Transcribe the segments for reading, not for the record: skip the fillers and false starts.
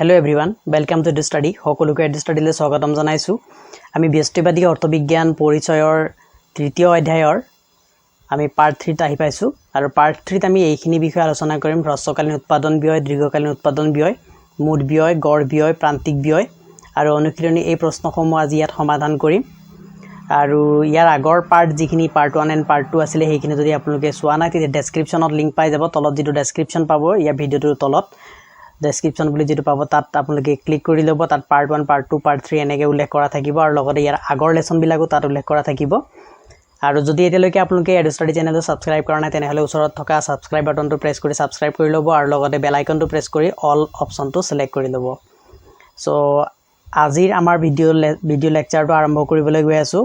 Hello everyone, welcome to the study. সকলোকে add ষ্টাডিলৈ স্বাগতম জনাইছো। আমি ব্যষ্টিবাদী অৰ্থবিজ্ঞান পৰিচয়ৰ তৃতীয় অধ্যায়ৰ আমি পাৰ্ট 3 ত আহি পাইছো আৰু পাৰ্ট 3 ত আমি এইখিনি বিষয় আলোচনা কৰিম হ্ৰস্বকালীন উৎপাদন ব্যয়, দীৰ্ঘকালীন উৎপাদন ব্যয়, মুঠ ব্যয়, গড় ব্যয়, প্ৰান্তিক ব্যয় আৰু অনুশীলনী এই প্ৰশ্নসমূহ আজি ইয়াত সমাধান কৰিম। আৰু ইয়াৰ আগৰ পাৰ্ট যিখিনি পাৰ্ট 1 এণ্ড পাৰ্ট 2 আছিল সেইখিনি যদি আপোনালোকে চোৱা নাই তেতিয়া ডেসক্ৰিপচনত লিংক পাই যাব। তলত যেটো ডেসক্ৰিপচন পাব ইয়াৰ ভিডিওটোৰ তলত ডেসক্ৰিপচন বুলি যেটো পাব তাত আপোনালোকে ক্লিক কৰি ল'ব। তাত পাৰ্ট 1 পাৰ্ট 2 পাৰ্ট 3 এনেকৈ উল্লেখ কৰা থাকিব আৰু লগতে ইয়াৰ আগৰ লেসন বিলাকো তাত উল্লেখ কৰা থাকিব। আৰু যদি এতিয়ালৈকে আপোনালোকে এড ষ্টাডি চেনেলটো সাবস্ক্ৰাইব কৰা নাই তেনেহলে ওচৰত থকা সাবস্ক্ৰাইব বাটনটো প্ৰেছ কৰি সাবস্ক্ৰাইব কৰি ল'ব আৰু লগতে বেল আইকনটো প্ৰেছ কৰি অল অপচনটো সিলেক্ট কৰি ল'ব। সো আজিৰ আমাৰ ভিডিও লেকচাৰটো আৰম্ভ কৰিবলৈ গৈ আছো।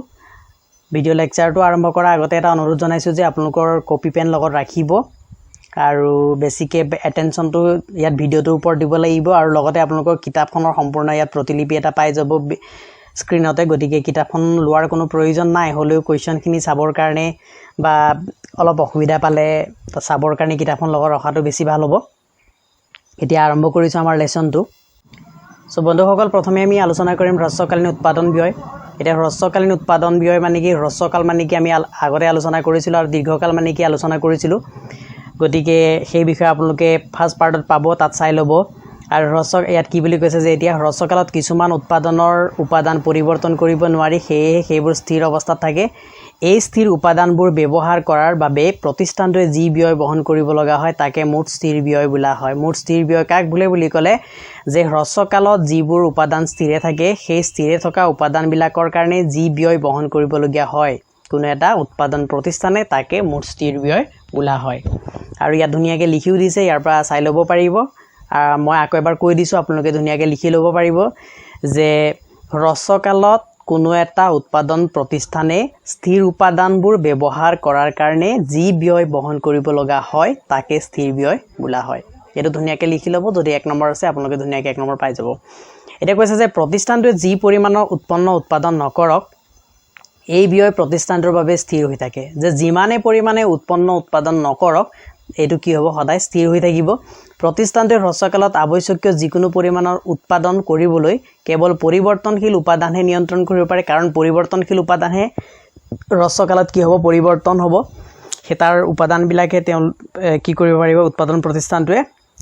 ভিডিও লেকচাৰটো আৰম্ভ কৰাৰ আগতে এটা অনুৰোধ জনাইছো যে আপোনালোকৰ কপি পেন লগত ৰাখিব আৰু বেছিকে এটেনশনটো ইয়াত ভিডিওটোৰ ওপৰত দিব লাগিব আৰু লগতে আপোনালোকৰ কিতাপখনৰ সম্পূৰ্ণ ইয়াত প্ৰতিলিপি এটা পাই যাব স্ক্ৰিনতে। গতিকে কিতাপখন লোৱাৰ কোনো প্ৰয়োজন নাই, হলেও কোৱেশ্চনখিনি চাবৰ কাৰণে বা অলপ অসুবিধা পালে চাবৰ কাৰণে কিতাপখন লগত ৰখাটো বেছি ভাল হ'ব। এতিয়া আৰম্ভ কৰিছো আমাৰ লেসনটো। সো বন্ধুসকল প্ৰথমে আমি আলোচনা কৰিম হ্ৰস্বকালীন উৎপাদন ব্যয়। এটা হ্ৰস্বকালীন উৎপাদন ব্যয় মানে কি, হ্ৰস্বকাল মানে কি আমি আগতে আলোচনা কৰিছিলো আৰু দীৰ্ঘকাল মানে কি আলোচনা কৰিছিলো। গতিকে সেই বিষয়ে আপোনালোকে ফাৰ্স্ট পাৰ্টত পাব, তাত চাই ল'ব। আৰু ইয়াত কি বুলি কৈছে যে এতিয়া হ্ৰস্বকালত কিছুমান উৎপাদনৰ উপাদান পৰিৱৰ্তন কৰিব নোৱাৰি, সেইবোৰ স্থিৰ অৱস্থাত থাকে। এই স্থিৰ উপাদানবোৰ ব্যৱহাৰ কৰাৰ বাবে প্ৰতিষ্ঠানটোৱে যি ব্যয় বহন কৰিব লগা হয় তাকে মুঠ স্থিৰ ব্যয় বোলা হয়। মুঠ স্থিৰ ব্যয় কাক বোলে বুলি ক'লে যে হ্ৰস্বকালত যিবোৰ উপাদান স্থিৰে থাকে সেই স্থিৰে থকা উপাদানবিলাকৰ কাৰণে যি ব্যয় বহন কৰিবলগীয়া হয় কোনো এটা উৎপাদন প্ৰতিষ্ঠানে তাকে মুঠ স্থিৰ ব্যয় বোলা হয়। আৰু ইয়াত ধুনীয়াকৈ লিখিও দিছে, ইয়াৰ পৰা চাই ল'ব পাৰিব। মই আকৌ এবাৰ কৈ দিছো, আপোনালোকে ধুনীয়াকৈ লিখি ল'ব পাৰিব যে হ্ৰস্বকালত কোনো এটা উৎপাদন প্ৰতিষ্ঠানে স্থিৰ উপাদানবোৰ ব্যৱহাৰ কৰাৰ কাৰণে যি ব্যয় বহন কৰিব লগা হয় তাকে স্থিৰ ব্যয় বোলা হয়। এইটো ধুনীয়াকৈ লিখি ল'ব। যদি 1 নম্বৰ আছে আপোনালোকে ধুনীয়াকৈ 1 নম্বৰ পাই যাব। এতিয়া কৈছে যে প্ৰতিষ্ঠানটোৱে যি পৰিমাণৰ উৎপাদন নকৰক এই ব্যয় প্ৰতিষ্ঠানটোৰ বাবে স্থিৰ হৈ থাকে। যে যিমানে পৰিমাণে উৎপাদন নকৰক এইটো কি হ'ব, সদায় স্থিৰ হৈ থাকিব। প্ৰতিষ্ঠানটোৱে হ্ৰস্বকালত আৱশ্যকীয় যিকোনো পৰিমাণৰ উৎপাদন কৰিবলৈ কেৱল পৰিৱৰ্তনশীল উপাদানহে নিয়ন্ত্ৰণ কৰিব পাৰে, কাৰণ পৰিৱৰ্তনশীল উপাদানহে হ্ৰস্বকালত কি হ'ব, পৰিৱৰ্তন হ'ব। তাৰ উপাদানবিলাকে তেওঁ কি কৰিব পাৰিব, উৎপাদন প্ৰতিষ্ঠানটোৱে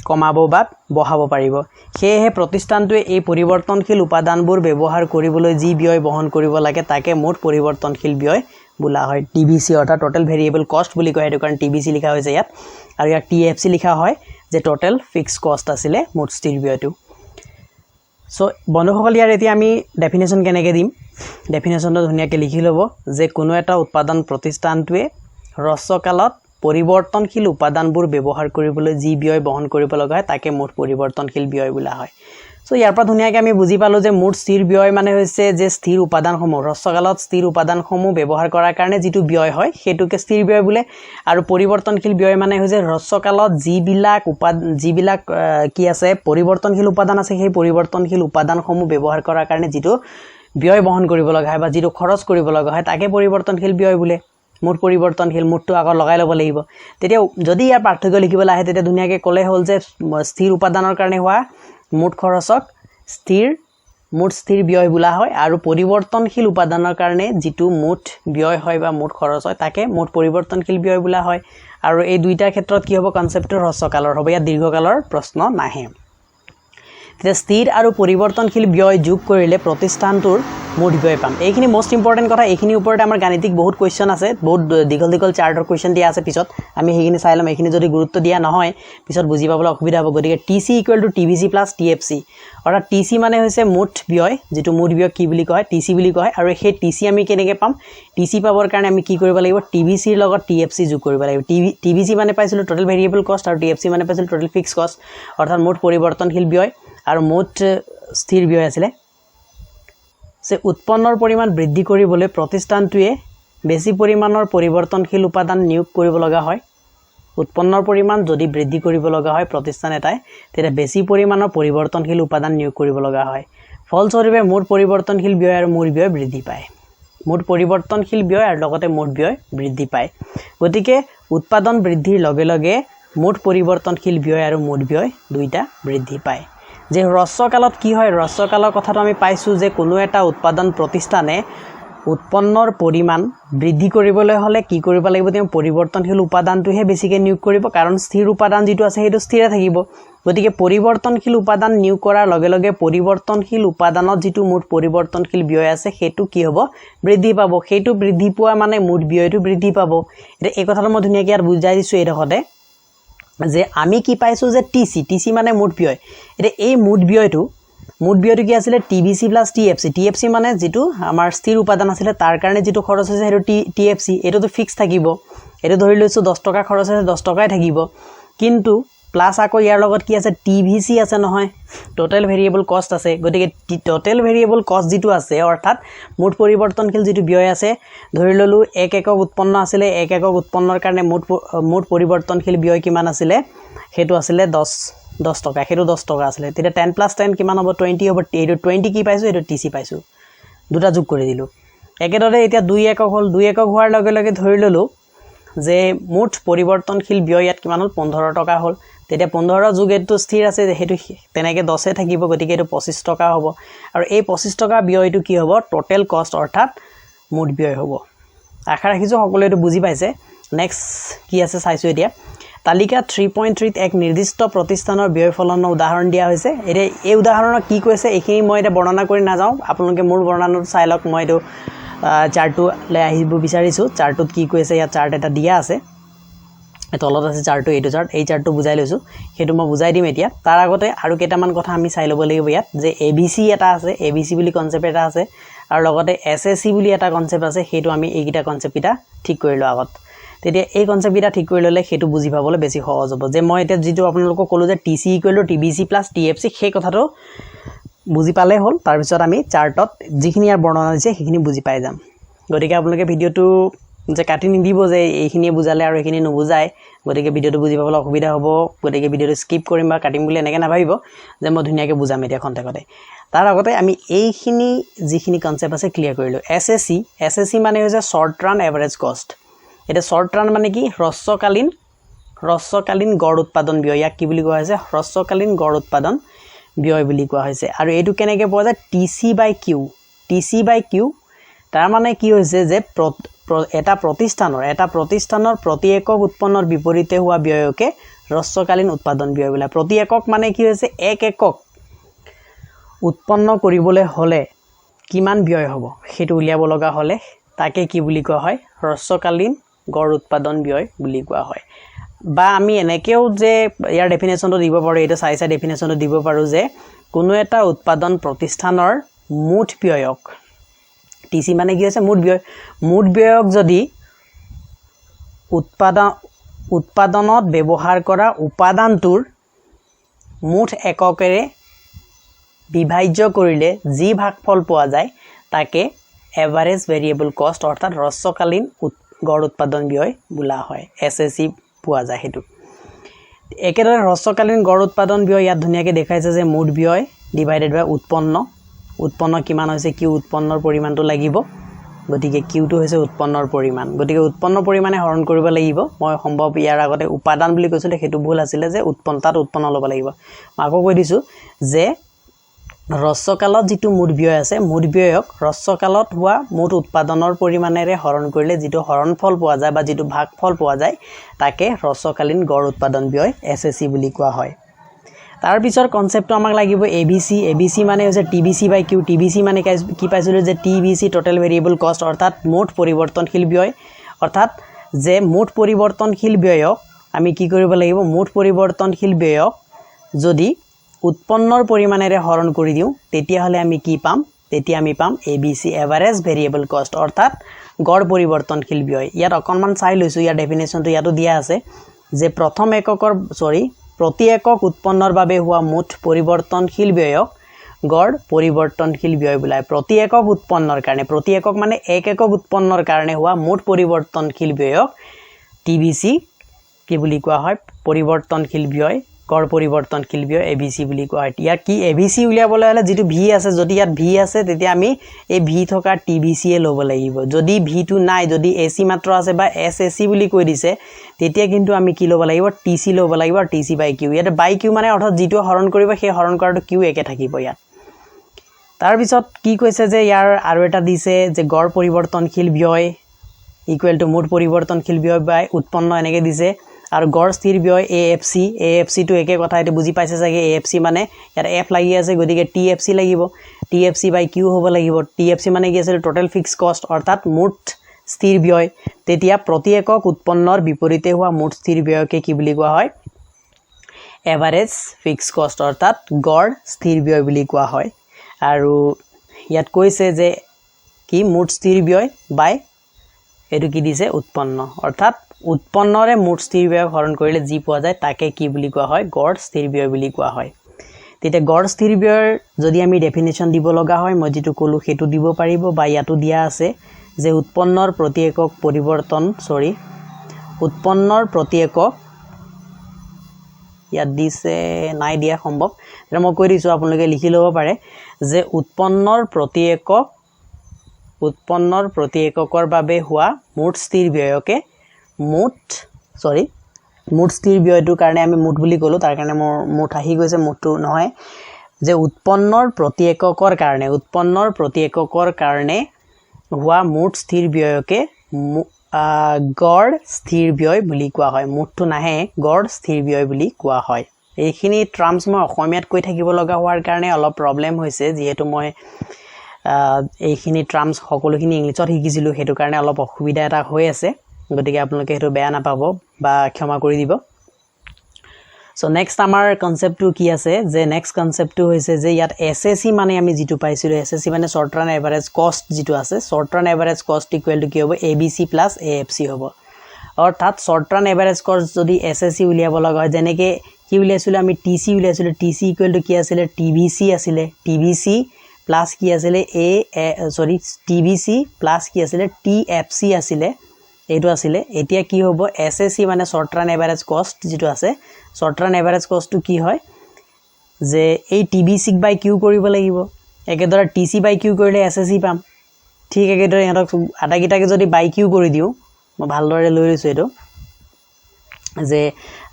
কমাব বা বঢ়াব পাৰিব। সেয়েহে প্ৰতিষ্ঠানটোৱে এই পৰিৱৰ্তনশীল উপাদানবোৰ ব্যৱহাৰ কৰিবলৈ যি ব্যয় বহন কৰিব লাগে তাকে মুঠ পৰিৱৰ্তনশীল ব্যয় বোলা হয়। TVC অৰ্থাৎ টোটাল ভেৰিয়েবল কষ্ট বুলি কয়, সেইটো কাৰণ TVC লিখা হৈছে ইয়াত। আৰু ইয়াত TFC লিখা হয় যে টোটাল ফিক্সড কষ্ট আছিলে মুঠ স্থিৰ ব্যয়টো। সো বন্ধুসকল ইয়াৰ এতিয়া আমি ডেফিনেশ্যন কেনেকৈ দিম, ডেফিনেশ্যনটো ধুনীয়াকৈ লিখি ল'ব যে কোনো এটা উৎপাদন প্ৰতিষ্ঠানটোৱে হ্ৰস্বকালত পৰিৱৰ্তনশীল উপাদানবোৰ ব্যৱহাৰ কৰিবলৈ যি ব্যয় বহন কৰিব লগা হয় তাকে মুঠ পৰিৱৰ্তনশীল ব্যয় বোলা হয়। সো ইয়াৰ পৰা ধুনীয়াকৈ আমি বুজি পালোঁ যে মুঠ স্থিৰ ব্যয় মানে হৈছে যে স্থিৰ উপাদানসমূহ হ্ৰস্বকালত স্থিৰ উপাদানসমূহ ব্যৱহাৰ কৰাৰ কাৰণে যিটো ব্যয় হয় সেইটোকে স্থিৰ ব্যয় বোলে। আৰু পৰিৱৰ্তনশীল ব্যয় মানে হৈছে হ্ৰস্বকালত যিবিলাক কি আছে পৰিৱৰ্তনশীল উপাদান আছে সেই পৰিৱৰ্তনশীল উপাদানসমূহ ব্যৱহাৰ কৰাৰ কাৰণে যিটো ব্যয় বহন কৰিব লগা হয় বা যিটো খৰচ কৰিব লগা হয় তাকে পৰিৱৰ্তনশীল ব্যয় বোলে। মুঠ পৰিৱৰ্তনশীল, মুঠটো আগত লগাই ল'ব লাগিব। তেতিয়া যদি ইয়াৰ পাৰ্থক্য লিখিবলৈ আহে তেতিয়া ধুনীয়াকৈ ক'লে হ'ল যে স্থিৰ উপাদানৰ কাৰণে হোৱা মুঠ খৰচক মুঠ স্থিৰ ব্যয় বোলা হয় আৰু পৰিৱৰ্তনশীল উপাদানৰ কাৰণে যিটো মুঠ ব্যয় হয় বা মুঠ খৰচ হয় তাকে মুঠ পৰিৱৰ্তনশীল ব্যয় বোলা হয়। আৰু এই দুইটাৰ ক্ষেত্ৰত কি হ'ব, কনচেপ্টটো হ্ৰস্বকালৰ হ'ব, ইয়াত দীৰ্ঘকালৰ প্ৰশ্ন নাহে। তেতিয়া স্থিৰ আৰু পৰিৱৰ্তনশীল ব্যয় যোগ কৰিলে প্ৰতিষ্ঠানটোৰ মুঠ ব্যয় পাম। এইখিনি মোষ্ট ইম্পৰ্টেণ্ট কথা। এইখিনিৰ ওপৰতে আমাৰ গাণিতিক বহুত কুৱেশ্যন আছে, বহুত দীঘল চাৰ্টৰ কুৱেশ্যন দিয়া আছে পিছত, আমি সেইখিনি চাই ল'ম। এইখিনি যদি গুৰুত্ব দিয়া নহয় পিছত বুজি পাবলৈ অসুবিধা হ'ব। গতিকে TC = TVC + TFC, অৰ্থাৎ TC মানে হৈছে মুঠ ব্যয়, যিটো মুঠ ব্যয় কি বুলি কয়, TC বুলি কয়। আৰু সেই TC আমি কেনেকৈ পাম, TC পাবৰ কাৰণে আমি কি কৰিব লাগিব, TVCৰ লগত TFC যোগ কৰিব লাগিব। TVC মানে পাইছিলোঁ টোটাল ভেৰিয়েবল কষ্ট আৰু TFC মানে পাইছিলোঁ টোটাল ফিক্সড কষ্ট, অৰ্থাৎ মুঠ পৰিৱৰ্তনশীল ব্যয় আৰু মুঠ স্থিৰ ব্যয় আছিলে। যে উৎপন্নৰ পৰিমাণ বৃদ্ধি কৰিবলৈ প্ৰতিষ্ঠানটোৱে বেছি পৰিমাণৰ পৰিৱৰ্তনশীল উপাদান নিয়োগ কৰিব লগা হয়। উৎপন্নৰ পৰিমাণ যদি বৃদ্ধি কৰিব লগা হয় প্ৰতিষ্ঠান এটাই তেতিয়া বেছি পৰিমাণৰ পৰিৱৰ্তনশীল উপাদান নিয়োগ কৰিব লগা হয়। ফলস্বৰূপে মুঠ পৰিৱৰ্তনশীল ব্যয় আৰু মুঠ ব্যয় বৃদ্ধি পায়। মুঠ পৰিৱৰ্তনশীল ব্যয় আৰু লগতে মুঠ ব্যয় বৃদ্ধি পায়। গতিকে উৎপাদন বৃদ্ধিৰ লগে লগে মুঠ পৰিৱৰ্তনশীল ব্যয় আৰু মুঠ ব্যয় দুইটা বৃদ্ধি পায়। যে হ্ৰস্বকালত কি হয় হ্ৰস্বকালৰ কথাটো আমি পাইছো যে কোনো এটা উৎপাদন প্ৰতিষ্ঠানে উৎপন্নৰ পৰিমাণ বৃদ্ধি কৰিবলৈ হলে কি কৰিব লাগিব তেওঁ পৰিৱৰ্তনশীল উপাদানটোহে বেছিকৈ নিয়োগ কৰিব কাৰণ স্থিৰ উপাদান যেটো আছে হেতু স্থিৰে থাকিব গতিকে পৰিৱৰ্তনশীল উপাদান নিয়োগ কৰাৰ লগে লগে পৰিৱৰ্তনশীল উপাদানত যেটো মুঠ পৰিৱৰ্তনশীল ব্যয় আছে হেতু কি হ'ব বৃদ্ধি পাব হেতু বৃদ্ধি পোৱা মানে মুঠ ব্যয়টো বৃদ্ধি পাব এটা এই কথাটো মই ধুনিয়াকৈ আৰু বুজাই দিছো এই ৰখতে যে আমি কি পাইছো যে টিসি মানে মুঠ ব্যয় এটা এই মুঠ ব্যয়টো কি আছিল টিবিসি প্লাস টিএফসি মানে যেটো আমাৰ স্থিৰ উপাদান আছিল তাৰ কাৰণে যেটো খৰচ হৈছে হেতু টিএফসি এটোটো ফিক্স থাকিব এটো ধৰি লৈছো 10 টকা খৰচ আছে 10 টকাই থাকিব কিন্তু প্লাস আকৌ ইয়াৰ লগত কি আছে টিভিসি আছে নহয় টোটাল ভেৰিয়েবল কষ্ট আছে গতিকে টোটাল ভেৰিয়েবল কষ্ট যেটো আছে অৰ্থাৎ মুঠ পৰিৱৰ্তনশীল যেটো ব্যয় আছে ধৰি ললো 1 একক উৎপন্ন আছিল 1 একক উৎপন্নৰ কাৰণে মুঠ পৰিৱৰ্তনশীল ব্যয় কিমান আছিল হেতু আছিল 10 টকা হেতু 10 টকা আছিল তেতিয়া 10 + 10 কিমান হ'ব 20 হ'ব এটো 20 কি পাইছো এটো টিসি পাইছো দুটা যোগ কৰি দিলো একেদৰে এতিয়া 2 একক হল 2 একক হোৱাৰ লগে লগে ধৰি ললো যে মুঠ পৰিৱৰ্তনশীল ব্যয় ইয়াত কিমান হল 15 টকা হল তেতিয়া 15 যোগ এটো স্থিৰ আছে হেতু তেনেকে 10 এ থাকিব গতিকে এটো 25 টকা হ'ব আৰু এই 25 টকা ব্যয়টো কি হ'ব টোটাল কষ্ট অৰ্থাৎ মুঠ ব্যয় হ'ব আশা ৰাখিছো সকলোৱে এটো বুজি পাইছে নেক্সট কি আছে চাইছো এতিয়া তালিকা 3.3 ত এক নিৰ্দিষ্ট প্ৰতিষ্ঠানৰ ব্যয় ফলনৰ উদাহৰণ দিয়া হৈছে এই উদাহৰণত কি কৈছে এইখিনি মই এটা বৰ্ণনা কৰি না যাও আপোনালোকে মোৰ বৰ্ণনাটো চাই লওক মই এটো চাৰ্টটো লৈ আহিব বিচাৰিছো চাৰ্টত কি কৈছে ইয়া চাৰ্ট এটা দিয়া আছে তলত আছে চাৰ্টটো এইটো চাৰ্ট এই চাৰ্টটো বুজাই লৈছো হেতু মই বুজাই দিম এতিয়া তাৰ আগতে আৰু কেইটামান কথা আমি চাই ল'ব লাগিব ইয়াত যে এবিসি এটা আছে এবিসি বুলি কনসেপ্ট এটা আছে আৰু লগতে এসএসসি বুলি এটা কনসেপ্ট আছে হেতু আমি এইকিটা কনসেপ্ট এটা ঠিক কৰিলো আগত তেতিয়া এই কনসেপ্ট এটা ঠিক কৰি ললে হেতু বুজি পাবলৈ বেছি সহজ হ'ব যে মই এটা যেটো আপোনালোকক কলো যে টিসি = টিবিসি + টিএফসি সেই কথাটো বুজি পালে হল তাৰ পিছত আমি চাৰ্টত যিখিনি ইয়াৰ বৰ্ণনা দিছে সেইখিনি বুজি পাই যাম গতিকে আপোনালোকে ভিডিওটো যে কাটি নিদিব যে এইখিনি বুজালে আৰু এইখিনি নুবুজায় গতিকে ভিডিওটো বুজি পাবলৈ অসুবিধা হ'ব গতিকে ভিডিওটো স্কিপ কৰিম বা কাটিম বুলি এনেকৈ নাভাবিব যে মই ধুনিয়াকৈ বুজাম এতিয়া খন্তেকতে তাৰ আগতে আমি এইখিনি যিখিনি কনসেপ্ট আছে ক্লিয়াৰ কৰিলো এসএসসি মানে হৈছে শৰ্ট ৰান এভাৰেজ কষ্ট এটা শৰ্ট ৰান মানে কি হ্ৰস্বকালীন গড় উৎপাদন ব্যয় ইয়াক কি বুলি কোৱা হৈছে হ্ৰস্বকালীন গড় উৎপাদন ব্যয় বুলি কোৱা হৈছে আৰু এইটো কেনেকৈ পোৱা যায় টিসি বাই কিউ তাৰ মানে কি হৈছে যে এটা প্ৰতিষ্ঠানৰ প্ৰতি একক উৎপন্নৰ বিপৰীতে হোৱা ব্যয়কে হ্ৰস্বকালীন উৎপাদন ব্যয় বোলা প্ৰতি একক মানে কি হৈছে 1 একক উৎপন্ন কৰিবলৈ হলে কিমান ব্যয় হ'ব হেতু উলিয়াব লগা হলে তাকে কি বুলি কোৱা হয় হ্ৰস্বকালীন গড় উৎপাদন ব্যয় বুলি কোৱা হয় বা আমি এনেকেও যে ইয়াৰ ডেফিনেশনটো দিব পাৰো এটা চাই ডেফিনেশনটো দিব পাৰো যে কোনো এটা উৎপাদন প্ৰতিষ্ঠানৰ মুঠ ব্যয়ক টিসি মানে কি আছে মুঠ ব্যয়ক যদি উৎপাদনত ব্যৱহাৰ কৰা উপাদানটোৰ মুঠ এককেৰে বিভাজ্য কৰিলে যি ভাগফল পোৱা যায় তাকে এভাৰেজ ভেৰিয়েবল কষ্ট অৰ্থাৎ হ্ৰস্বকালীন গড় উৎপাদন ব্যয় বোলা হয় এসএসসি পোৱা যায় হেতু একেদৰে হ্ৰস্বকালীন গড় উৎপাদন ব্যয় ইয়াত ধুনিয়াকৈ দেখাইছে যে মুঠ ব্যয় ডিভাইডেড বাই উৎপন্ন কিমান হৈছে কিউ উৎপন্নৰ পৰিমাণটো লাগিব গতিকে কিউটো হৈছে উৎপন্নৰ পৰিমাণ গতিকে উৎপন্ন পৰিমাণে হৰণ কৰিব লাগিব মই সম্ভৱ ইয়াৰ আগতে উপাদান বুলি কৈছিলে হেতু ভুল আছিল যে উৎপন্ন ল'ব লাগিব মই আকৌ কৈ দিছো যে হ্ৰস্বকালত যেটো মুঠ ব্যয় আছে মুঠ ব্যয়ক হ্ৰস্বকালত হোৱা মুঠ উৎপাদনৰ পৰিমাণেৰে হৰণ কৰিলে যেটো হৰণফল পোৱা যায় বা যেটো ভাগফল পোৱা যায় তাকে হ্ৰস্বকালীন গড় উৎপাদন ব্যয় এসএসসি বুলি কোৱা হয় তাৰ পিছৰ কনসেপ্টটো আমাক লাগিব এবিসি মানে হৈছে টিবিসি বাই কিউ টিবিসি মানে কি পাইছিল যে টিবিসি টোটাল ভেৰিয়েবল কষ্ট অৰ্থাৎ মুঠ পৰিৱৰ্তনশীল ব্যয় অৰ্থাৎ যে মুঠ পৰিৱৰ্তনশীল ব্যয়ক আমি কি কৰিব লাগিব মুঠ পৰিৱৰ্তনশীল ব্যয়ক যদি উৎপন্নৰ পৰিমাণেৰে হৰণ কৰি দিও তেতিয়া হলে আমি কি পাম তেতিয়া আমি পাম এবিসি এভাৰেজ ভেৰিয়েবল কষ্ট অৰ্থাৎ গড় পৰিৱৰ্তনশীল ব্যয় ইয়াত অকনমান চাই লৈছো ইয়াৰ ডেফিনেশনটো ইয়াতো দিয়া আছে যে প্ৰতি একক উৎপন্নৰ বাবে হোৱা মুঠ পৰিৱৰ্তনশীল ব্যয়ক গড় পৰিৱৰ্তনশীল ব্যয় বোলা প্ৰতি একক উৎপন্নৰ কাৰণে প্ৰতি একক মানে 1 একক উৎপন্নৰ কাৰণে হোৱা মুঠ পৰিৱৰ্তনশীল ব্যয়ক টিবিসি কি বুলি কোৱা হয় পৰিৱৰ্তনশীল ব্যয় গড় পৰিৱৰ্তনশীল ব্যয় ABC বুলি কোৱা হয় ইয়াক কি ABC উলিয়াবলৈ হলে যেটো V আছে যদি ইয়াত V আছে তেতিয়া আমি এই V থকা TBC এ ল'ব লাগিব যদি V টো নাই যদি AC মাত্ৰ আছে বা SAC বুলি কৈ দিছে তেতিয়া কিন্তু আমি কি ল'ব লাগিব TC ল'ব লাগিব আৰু TC by Q ইয়াত by Q মানে অৰ্থাৎ যেটো হৰণ কৰিব সেই হৰণ কৰাটো Q একে থাকিব ইয়াত তাৰ পিছত কি কৈছে যে ইয়াৰ আৰু এটা দিছে যে গড় পৰিৱৰ্তনশীল ব্যয় ইকুৱেল টু মুঠ পৰিৱৰ্তনশীল ব্যয় বাই উৎপন্ন এনেকে দিছে আৰু গড় স্থিৰ ব্যয় AFC টো একে কথা এটো বুজি পাইছে চাগে AFC মানে ইয়াৰ F লাগি আছে গতিকে TFC লাগিব TFC by Q হ'ব লাগিব TFC মানে কি আছে টোটাল ফিক্স কষ্ট অৰ্থাৎ মুঠ স্থিৰ ব্যয় তেতিয়া প্ৰতি একক উৎপন্নৰ বিপৰীতে হোৱা মুঠ স্থিৰ ব্যয়কে কি বুলি কোৱা হয় এভাৰেজ ফিক্স কষ্ট অৰ্থাৎ গড় স্থিৰ ব্যয় বুলি কোৱা হয় আৰু ইয়াত কৈছে যে কি মুঠ স্থিৰ ব্যয় বাই এটো কি দিছে উৎপন্ন অৰ্থাৎ উৎপন্নৰে মুঠ স্থিৰ ব্যয় হৰণ কৰিলে যি পোৱা যায় তাকে কি বুলি কোৱা হয় গড় স্থিৰ ব্যয় বুলি কোৱা হয় তেতিয়া গড় স্থিৰ ব্যয়ৰ যদি আমি ডেফিনিশন দিব লগা হয় মই যেটো কলো হেতু দিব পাৰিব বা ইয়াতো দিয়া আছে যে উৎপন্নৰ প্ৰতি একক উৎপন্নৰ প্ৰতি একক ইয়াত দিছে নাই দিয়া সম্ভৱ এটা মই কৈ দিছো আপোনালোকে লিখি ল'ব পাৰে যে উৎপন্নৰ প্ৰতি এককৰ বাবে হোৱা মুঠ স্থিৰ ব্যয়কে মুঠ স্থিৰ ব্যয়টোৰ কাৰণে আমি মুঠ বুলি কলো তাৰ কাৰণে মোৰ মুঠ আহি গৈছে মুঠটো নহয় যে উৎপন্নৰ প্ৰতি এককৰ কাৰণে হোৱা মুঠ স্থিৰ ব্যয়কে গড় স্থিৰ ব্যয় বুলি কোৱা হয় মুঠটো নাহে গড় স্থিৰ ব্যয় বুলি কোৱা হয় এইখিনি টাৰ্মছ মই অসমীয়াত কৈ থাকিব লগা হোৱাৰ কাৰণে অলপ প্ৰবলেম হৈছে যেহেতু মই এইখিনি টাৰ্মছ সকলোখিনি ইংলিছত শিকিছিলো হেতু কাৰণে অলপ অসুবিধা এটা হৈ আছে গতিকে আপোনালোকে হেতু বেয়া নাপাব বা ক্ষমা কৰি দিব সো নেক্সট আমাৰ কনসেপ্টটো কি আছে যে নেক্সট কনসেপ্টটো হৈছে যে ইয়াত SAC মানে আমি যেটো পাইছিলো SAC মানে শৰ্ট ৰান এভাৰেজ কষ্ট যেটো আছে শৰ্ট ৰান এভাৰেজ কষ্ট ইকুৱেল টু কি হ'ব ABC প্লাস AFC হ'ব অৰ্থাৎ শৰ্ট ৰান এভাৰেজ কষ্ট যদি SAC উলিয়াব লগা হয় যেনেকে কি উলিয়াইছিল আমি TC উলিয়াইছিল TC ইকুৱেল টু কি আছিল TBC আছিলে TBC প্লাস কি আছিল TBC প্লাস কি আছিল TFC আছিলে এইটো আছিলে এতিয়া কি হ'ব SAC মানে শৰ্ট ৰান এভাৰেজ কষ্ট যেটো আছে শৰ্ট ৰান এভাৰেজ কষ্টটো কি হয় যে এই TBC বাই Q কৰিব লাগিব একেদৰে TC বাই Q কৰিলে SAC পাম ঠিক একেদৰে ইহঁতক আটাকিটাকে যদি বাই Q কৰি দিও মই ভালদৰে লৈ লৈছো এটো যে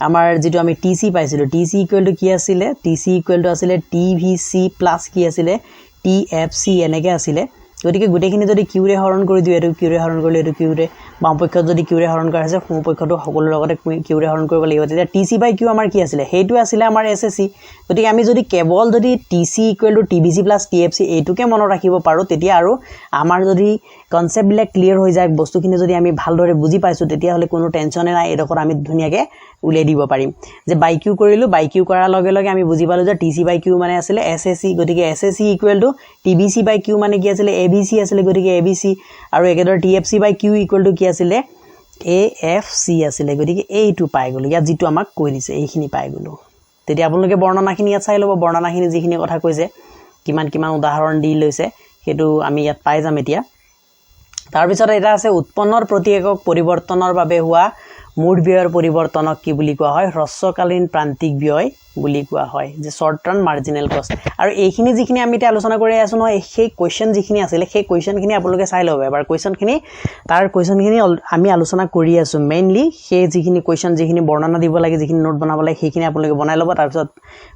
আমাৰ যেটো আমি TC পাইছিলো TC ইকুৱেল টু কি আছিল TC ইকুৱেল টু আছিল TVC প্লাস কি আছিল TFC এনেকে আছিল গতিকে গুটেখিনি যদি Q ৰে হৰণ কৰি দিও এটো Q ৰে হৰণ কৰিলে এটো Q ৰে বামপক্ষত যদি Q ৰে হৰণ কৰা আছে সোঁপক্ষটো সকলো লগতে Q ৰে হৰণ কৰিব লাগিব তেতিয়া TC বাই Q আমাৰ কি আছিল হেতু আছিল আমাৰ SAC গতিকে আমি যদি কেৱল যদি TC equal to TBC plus TFC এইটোকে মনত ৰাখিব পাৰো তেতিয়া আৰু আমাৰ যদি কনসেপ্ট বিলাক ক্লিয়াৰ হৈ যায় বস্তুখিনি যদি আমি ভালদৰে বুজি পাইছো তেতিয়া হলে কোনো টেনচনে নাই এডকৰ আমি ধুনিয়াকে উলিয়াই দিব পাৰিম যে বাই Q কৰিলো বাই Q কৰাৰ লগে লগে আমি বুজি পালো যে TC বাই Q মানে আছিল SAC গতিকে SAC equal to TBC by Q মানে কি আছিল ABC আছিল গতিকে ABC আৰু একেদৰে TFC by Q equal to কি আছিল AFC আছিল গতিকে এইটো পাই গলো ইয়াত যেটো আমাক কৈ দিছে এইখিনি পাই গলো তেতিয়া আপোনালোকে বৰ্ণনাখিনি ইয়াত চাই লব বৰ্ণনাখিনি যিখিনি কথা কৈছে কিমান উদাহৰণ দি লৈছে হেতু আমি ইয়াত পাই যাম এতিয়া তাৰ পিছত এটা আছে উৎপন্নৰ প্ৰতি একক পৰিৱৰ্তনৰ বাবে হোৱা মুঠ ব্যয়ৰ পৰিৱৰ্তনক কি বুলি কোৱা হয় হ্ৰস্বকালীন প্ৰান্তিক ব্যয় বুলি কোৱা হয় যে শৰ্ট টাৰ্ম মাৰ্জিনাল কষ্ট আৰু এইখিনি যিখিনি আমি এতিয়া আলোচনা কৰি আছো নহয় সেই কোৱেশ্চন যিখিনি আছিল সেই কোৱেশ্চনখিনি আপোনালোকে চাই লব এবাৰ কোৱেশ্চনখিনি আমি আলোচনা কৰি আছো মেইনলি সেই যিখিনি কোৱেশ্চন যিখিনি বৰ্ণনা দিব লাগে যিখিনি নোট বনাব লাগে সেইখিনি আপোনালোকে বনাই লব তাৰ পিছত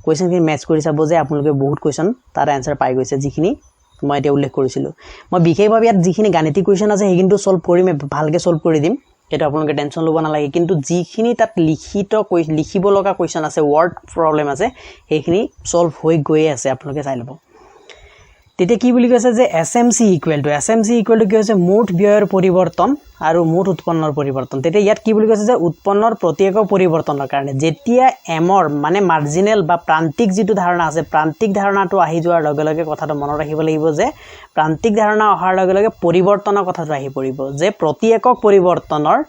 কোৱেশ্চনখিনি মেচ কৰি চাব যে আপোনালোকে বহুত কোৱেশ্চন তাৰ আনসাৰ পাই গৈছে যিখিনি মই এটা উল্লেখ কৰিছিলো মই বিশেষভাৱে ইয়াত যিখিনি গাণিতিক কোৱেশ্চন আছে সেইখিনিটো সলভ কৰিম ভালকে সলভ কৰি দিম এটা আপোনালোকে টেনচন লব নালাগে কিন্তু যিখিনি তাত লিখিব লগা কোৱেশ্চন আছে ওয়াৰ্ড প্ৰবলেম আছে সেইখিনি সলভ হৈ গৈ আছে আপোনালোকে চাই লব তেতিয়া কি বুলি কৈছে যে SMC ইকুৱেল টু কি হৈছে মুঠ ব্যয়ৰ পৰিৱৰ্তন আৰু মুঠ উৎপন্নৰ পৰিৱৰ্তন তেতিয়া ইয়াত কি বুলি কৈছে যে উৎপন্নৰ প্ৰতি একক পৰিৱৰ্তনৰ কাৰণে যেতিয়া এমৰ মানে মাৰ্জিনাল বা প্ৰান্তিক যেটো ধাৰণা আছে প্ৰান্তিক ধাৰণাটো আহি যোৱাৰ লগে লগে কথাটো মনত ৰাখিব লাগিব যে প্ৰান্তিক ধাৰণা অহাৰ লগে লগে পৰিৱৰ্তনৰ কথাটো আহি পৰিব যে প্ৰতি একক পৰিৱৰ্তনৰ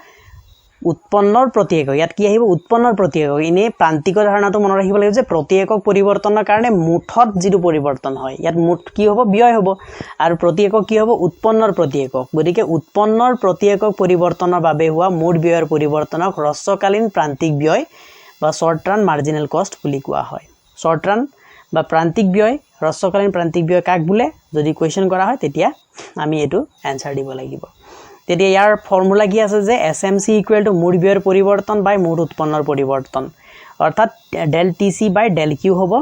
উৎপন্নৰ প্ৰতি একক ইয়াত কি আহিব উৎপন্নৰ প্ৰতি একক ইনে প্ৰান্তিক ধাৰণাটো মনত ৰাখিব লাগিব যে প্ৰতি একক পৰিৱৰ্তনৰ কাৰণে মুঠত যেটো পৰিৱৰ্তন হয় ইয়াত মুঠ কি হ'ব ব্যয় হ'ব আৰু প্ৰতি একক কি হ'ব উৎপন্নৰ প্ৰতি একক গতিকে উৎপন্নৰ প্ৰতি একক পৰিৱৰ্তনৰ বাবে হোৱা মুঠ ব্যয়ৰ পৰিৱৰ্তনক হ্ৰস্বকালীন প্ৰান্তিক ব্যয় বা শৰ্ট ৰান মাৰ্জিনেল কষ্ট বুলি কোৱা হয় শৰ্ট ৰান বা প্ৰান্তিক ব্যয় হ্ৰস্বকালীন প্ৰান্তিক ব্যয় কাক বোলে যদি কোৱেশ্চন কৰা হয় তেতিয়া আমি এটো আনসাৰ দিব লাগিব তেতিয়া ইয়াৰ ফৰ্মুলা কি আছে যে SMC = মুঠ ব্যয়ৰ পৰিৱৰ্তন বাই মুঠ উৎপন্নৰ পৰিৱৰ্তন অৰ্থাৎ del TC বাই del Q হ'ব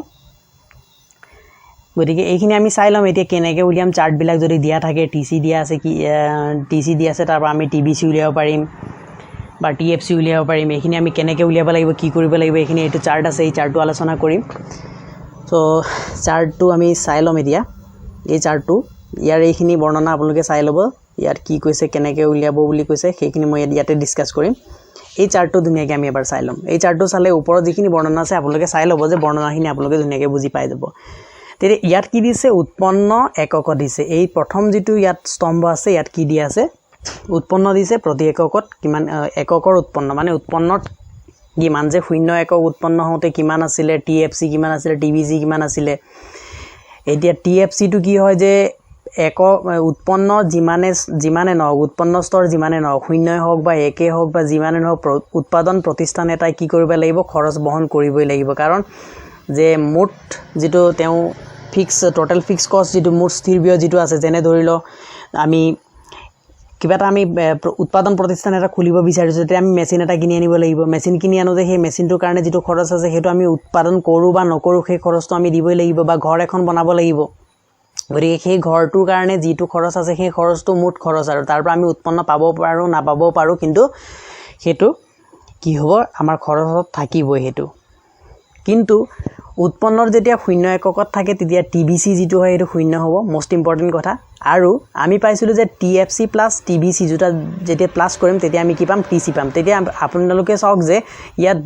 গতিকে এইখিনি আমি চাই লম এতিয়া কেনেকৈ উলিয়াম চাৰ্ট বিলাক যদি দিয়া থাকে TC দিয়া আছে কি TC দিয়া আছে তাৰ পৰা আমি TBC উলিয়াব পাৰিম বা TFC উলিয়াব পাৰিম এইখিনি আমি কেনেকৈ উলিয়াব লাগিব কি কৰিব লাগিব এইখিনি এটো চাৰ্ট আছে এই চাৰ্টটো আলোচনা কৰিম সো চাৰ্টটো আমি চাই লম এতিয়া এই চাৰ্টটো ইয়াৰ এইখিনি বৰ্ণনা আপোনালোকে চাই ল'ব ইয়াৰ কি কৈছে কেনেকৈ উলিয়াব বুলি কৈছে সেইখিনি মই ইয়াতে ডিসকাস কৰিম এই চাৰ্টটো ধুনিয়াকৈ আমি এবাৰ চাই লম এই চাৰ্টটো চালে ওপৰত যিখিনি বৰ্ণনা আছে আপোনালোকে চাই ল'ব যে বৰ্ণনাখিনি আপোনালোকে ধুনিয়াকৈ বুজি পাই যাব তেৰে ইয়াত কি দিছে উৎপন্ন এককক দিছে এই প্ৰথম যেটো ইয়াত স্তম্ভ আছে ইয়াত কি দিয়া আছে উৎপন্ন দিছে প্ৰতি এককত কিমান এককৰ উৎপন্ন মানে উৎপন্নত কিমান যে শূন্য একক উৎপন্ন হওঁতে কিমান আছিল TFC কিমান আছিল TBC কিমান আছিল এতিয়া TFC টো কি হয় যে একক উৎপন্ন যিমানে নহওক উৎপন্ন স্তৰ যিমানে নহওক শূন্যই হওক বা একে হওক বা যিমানে নহওক উৎপাদন প্ৰতিষ্ঠান এটাই কি কৰিব লাগিব খৰচ বহন কৰিবই লাগিব কাৰণ যে মুঠ যেটো তেও ফিক্স টোটাল ফিক্স কষ্ট যেটো মুঠ স্থিৰ ব্যয় যেটো আছে যেনে ধৰিল আমি কিবা এটা আমি উৎপাদন প্ৰতিষ্ঠান এটা খুলিব বিচাৰিছো তেতিয়া আমি মেচিন এটা কিনি আনিব লাগিব মেচিন কিনি আনোতে সেই মেচিনটোৰ কাৰণে যেটো খৰচ আছে হেতু আমি উৎপাদন কৰো বা নকৰো সেই খৰচটো আমি দিবই লাগিব বা ঘৰ এখন বনাব লাগিব গতিকে সেই ঘৰটোৰ কাৰণে যেটো খৰচ আছে সেই খৰচটো মুঠ খৰচ আৰু তাৰ পৰা আমি উৎপন্ন পাব পাৰো না পাব পাৰো কিন্তু হেতু কি হ'ব আমাৰ খৰচত থাকিবই হেতু কিন্তু উৎপন্নৰ যেতিয়া শূন্য এককত থাকে তেতিয়া TBC যেটো হয় এটো শূন্য হ'ব মোস্ট ইম্পৰ্টেন্ট কথা আৰু আমি পাইছিলো যে TFC + TBC যেটা যেতিয়া প্লাস কৰিম তেতিয়া আমি কি পাম TC পাম তেতিয়া আপোনালোকে চাওক যে ইয়াত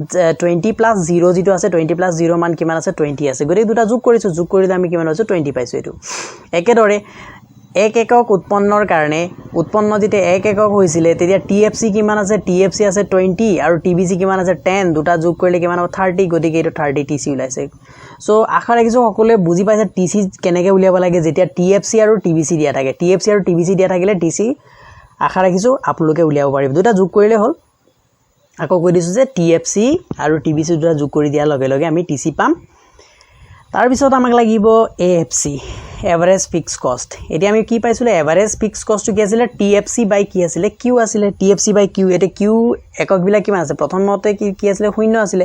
20 + 0 যেটো আছে 20 + 0 মান কিমান আছে 20 আছে গৰে দুটা যোগ কৰিছো যোগ কৰিলে আমি কিমান হৈছে 20 পাইছো এটো একেদৰে এক একক উৎপন্নৰ কাৰণে উৎপন্ন যেতিয়া এক একক হৈছিল তেতিয়া TFC কিমান আছে TFC আছে 20 আৰু TBC কিমান আছে 10 দুটা যোগ কৰিলে কিমান হ'ব 30 গতিকে এটো 30 TC ওলাইছে সো আশা ৰাখিছো সকলোৱে বুজি পাইছে TC কেনেকৈ উলিয়াব লাগে যেতিয়া TFC আৰু TBC দিয়া থাকে TFC আৰু TBC দিয়া থাকিলে TC আশা ৰাখিছো আপোনালোকে উলিয়াব পাৰিব দুটা যোগ কৰিলে হ'ল আকৌ কৈ দিছো যে TFC আৰু TBC দুটা যোগ কৰি দিয়াৰ লগে লগে আমি TC পাম তাৰ পিছত আমাক লাগিব AFC এভাৰেজ ফিক্স কষ্ট এতিয়া আমি কি পাইছিল এভাৰেজ ফিক্স কষ্ট কি আছিল TFC বাই কি আছিল Q আছিল TFC বাই Q এটা Q একক বিলা কিমান আছে প্ৰথমতে কি আছিল শূন্য আছিল